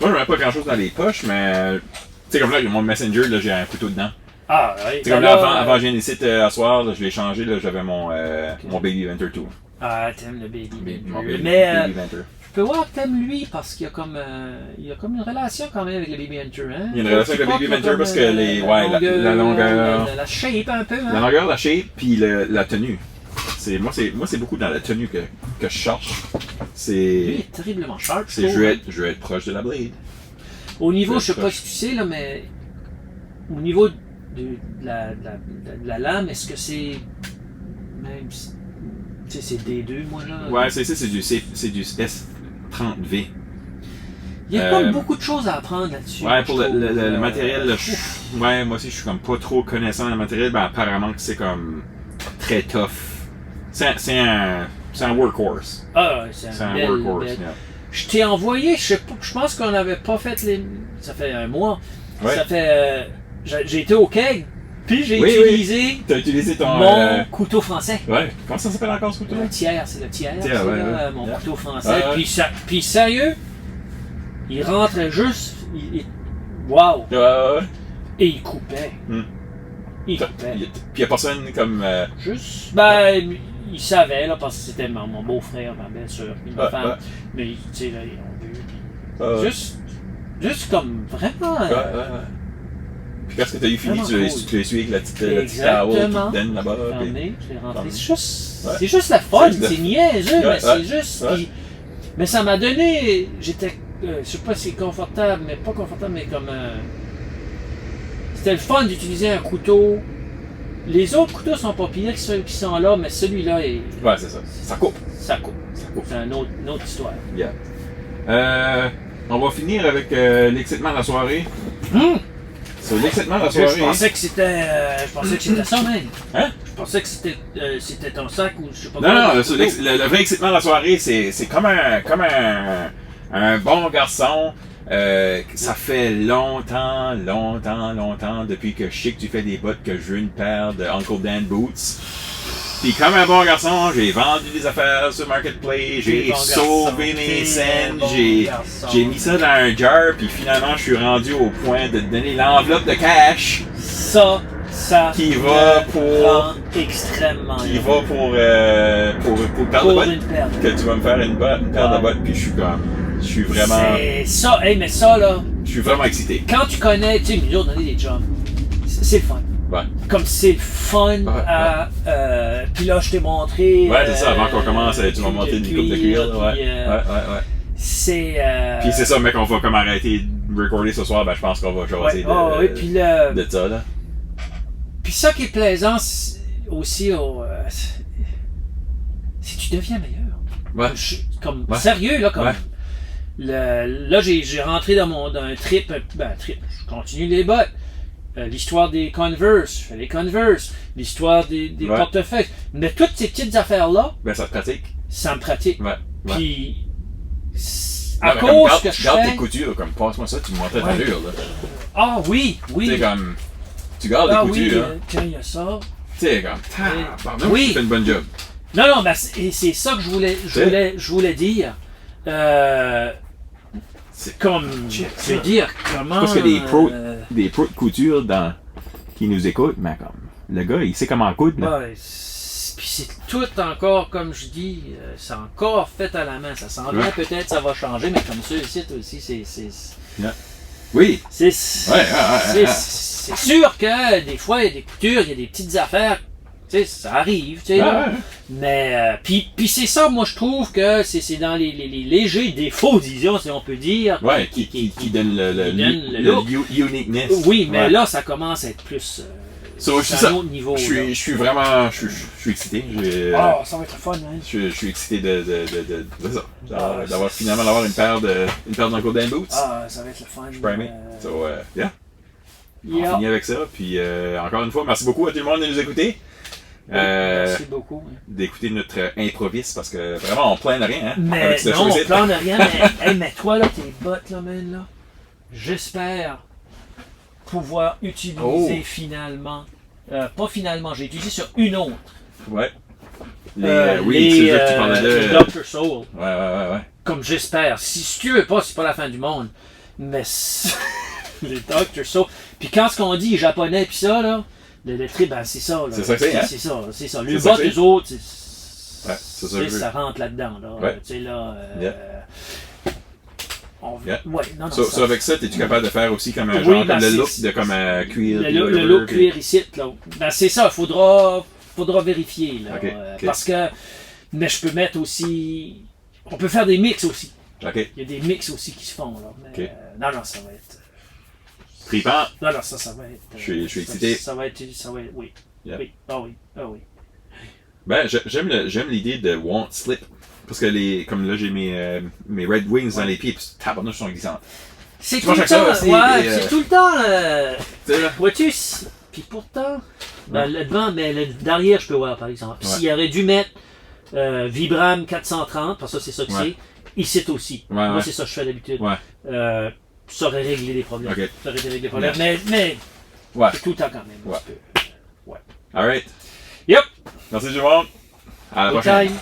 Moi, je mets pas grand-chose dans les poches, mais. Tu sais, comme là, mon Messenger, là, j'ai un couteau dedans. Oui. Tu sais, comme là, avant, je viens ici à soir, là, je l'ai changé, là, j'avais mon Baby Venter Tool. T'aimes le Baby Mon Venter. Baby Venter. Je peux voir que t'aimes lui parce qu'il y a comme une relation quand même avec le Baby Hunter, hein? Il y a une relation avec le Baby Hunter parce que la longueur, la shape un peu, hein? La longueur, la shape, puis la tenue. Moi, c'est beaucoup dans la tenue que je cherche. Lui est terriblement sharp. Je veux être proche de la blade. Au niveau, je sais pas si tu sais là, mais au niveau de la lame, est-ce que c'est même tu sais, c'est D2, moi là? Ouais, c'est du S30V. Il y a pas beaucoup de choses à apprendre là-dessus. Ouais, pour le matériel, là, moi aussi, je suis comme pas trop connaissant du matériel. Ben, apparemment que c'est comme très tough. C'est un workhorse. C'est un workhorse. Yeah. Je t'ai envoyé, je pense qu'on n'avait pas fait les. Ça fait un mois. Ouais. Ça fait. J'ai été au keg, puis j'ai utilisé. T'as utilisé ton. Mon couteau français. Ouais. Comment ça s'appelle encore ce couteau? Le tiers, c'est le tiers. Mon couteau français. Ouais. Puis sérieux, il rentrait juste. Wow! Ouais. Et il coupait. Il coupait. Puis il y a personne comme. Juste. Il savait, là, parce que c'était mon beau-frère, ma belle-sœur, ma femme. Mais, tu sais, là, ils ont vu. Juste comme vraiment. Puis quand tu as eu fini, tu l'as essuyé avec la petite towel qui te donne là-bas. Je l'ai rentré. C'est juste la fun, c'est niaiseux, mais c'est juste. Mais ça m'a donné. J'étais. Je sais pas si c'est confortable, mais pas confortable, mais comme. C'était le fun d'utiliser un couteau. Les autres couteaux sont pas pires que ceux qui sont là, mais celui-là est. Ouais, c'est ça. Ça coupe. C'est une autre histoire. Yeah. On va finir avec l'excitement de la soirée. C'est l'excitement de la soirée. Je pensais que c'était ça, même. Hein? Je pensais que c'était ton sac ou je sais pas quoi. Non, le vrai excitement de la soirée, c'est comme un bon garçon. Ça fait longtemps depuis que je sais que tu fais des bottes que je veux une paire de Uncle Dan Boots. Puis comme un bon garçon, j'ai vendu des affaires sur Marketplace, j'ai sauvé mes scènes, j'ai mis ça dans un jar, puis finalement je suis rendu au point de te donner l'enveloppe de cash. Ça qui va pour extrêmement. Qui va pour une paire de bottes. Que tu vas me faire une paire de bottes, puis je suis vraiment. C'est ça, mais ça là. Je suis vraiment excité. Quand tu connais, tu sais, nous autres, on a des jobs. C'est le fun. Ouais. Comme c'est le fun à. Puis là, je t'ai montré. Ouais, c'est ça, avant qu'on commence, tu m'as montré une coupe de cuir. Ouais. C'est. Puis c'est ça, mec, on va comme arrêter de recorder ce soir, ben je pense qu'on va jaser de ça, là. Puis ça qui est plaisant aussi, c'est que tu deviens meilleur. Ouais. Sérieux, là, comme. Ouais. Là, j'ai rentré dans un trip. Je continue les bottes. l'histoire des Converse, je fais les Converse. L'histoire des Ouais. portefeuilles. Mais toutes ces petites affaires-là, Ben, ça te pratique. ça me pratique. Ouais. Ouais. Puis, Non, à mais cause comme, que je garde tes fais... coutures, comme passe-moi ça, tu me montrais ta Ouais. allure, là. Ah oui, Tu oui. sais, comme, tu gardes Ah les oui, coutures, hein. tiens, il y a ça. Tu sais, comme, pardon, Oui. tu fais une bonne job. Non, non, ben, c'est ça que je voulais dire. C'est Comme, Check je veux ça. dire, comment... Parce que des pros de couture qui nous écoutent, mais comme, le gars, il sait comment coudre, là. Ouais, puis c'est tout encore, comme je dis, c'est encore fait à la main. Ça s'en vient, Ouais. peut-être ça va changer, mais comme ça, ici aussi, Oui. c'est Ouais. c'est sûr que des fois, il y a des coutures, il y a des petites affaires, tu sais, ça arrive, tu sais, là. Ouais. Mais, puis c'est ça, moi, je trouve que c'est dans les légers défauts, disons, si on peut dire. Ouais, qui donne qui donne le look. uniqueness. Oui, mais Ouais. là, ça commence à être plus... So, c'est c'est un ça. autre niveau. Je suis vraiment, je suis excité. Ah, ça va être le fun, hein. Je suis excité de ça. Ah, D'avoir c'est- finalement d'avoir une paire de Golden Boots. Ah, ça va être le fun. Je suis primé. So, yeah. On Yeah. finit avec ça. Puis encore une fois, merci beaucoup à tout le monde de nous écouter. Merci beaucoup. Hein. D'écouter notre improviste parce que vraiment on plaint rien, hein. Mais avec ce non, on show-ci. plane de rien, mais, hey, mais toi, là, tes bottes, là, man, là, j'espère pouvoir utiliser finalement, pas finalement, j'ai utilisé sur une autre. Ouais. Oui, c'est ça que tu parlais les de. Dr. Soul, Ouais. comme j'espère. Si tu veux pas, c'est pas la fin du monde. Mais les Dr. Soul. Puis quand ce qu'on dit japonais, puis ça, là, le trip, ben c'est ça. Là. C'est ça que c'est, hein? C'est ça. Le C'est ça bas que c'est. des autres, Ouais, c'est ça que je veux. ça rentre là-dedans. Là. Ouais. Tu sais, là. Yeah. Ouais, non, So, avec ça, es-tu capable de faire aussi comme un Oui, genre ben, comme le c'est- look de comme cuir? Le look cuir ici, là. Ben, c'est ça, faudra vérifier, là. Ok, ok. Parce que, mais je peux mettre aussi, on peut faire des mix aussi. Ok. Il y a des mix aussi qui se font, là. Mais, Ok. non, ça va être, Tripant. non, ça va être. Je suis excité. Ça va être, oui. Yeah. Oui, ah oui. Ben, j'aime l'idée de won't slip. Parce que comme là, j'ai mes Red Wings dans les pieds, puis tabarnouche sont glissantes. C'est Tu tout le manges avec ça temps, aussi, ouais, et, c'est tout le temps, Tu sais, là? vois-tu, puis pourtant, ben, le devant, mais le derrière, je peux voir, par exemple. Ouais. S'il aurait dû mettre Vibram 430, parce que c'est ça que Ouais. c'est, ici aussi. Ouais, Moi, ouais. c'est ça que je fais d'habitude. Ouais. Ça aurait réglé des problèmes. Ok. Ça aurait réglé des problèmes. Mais Ouais. c'est tout le temps quand même. Ouais. un petit peu. Alright. Yep. Merci tout le monde. À la Good prochaine. time.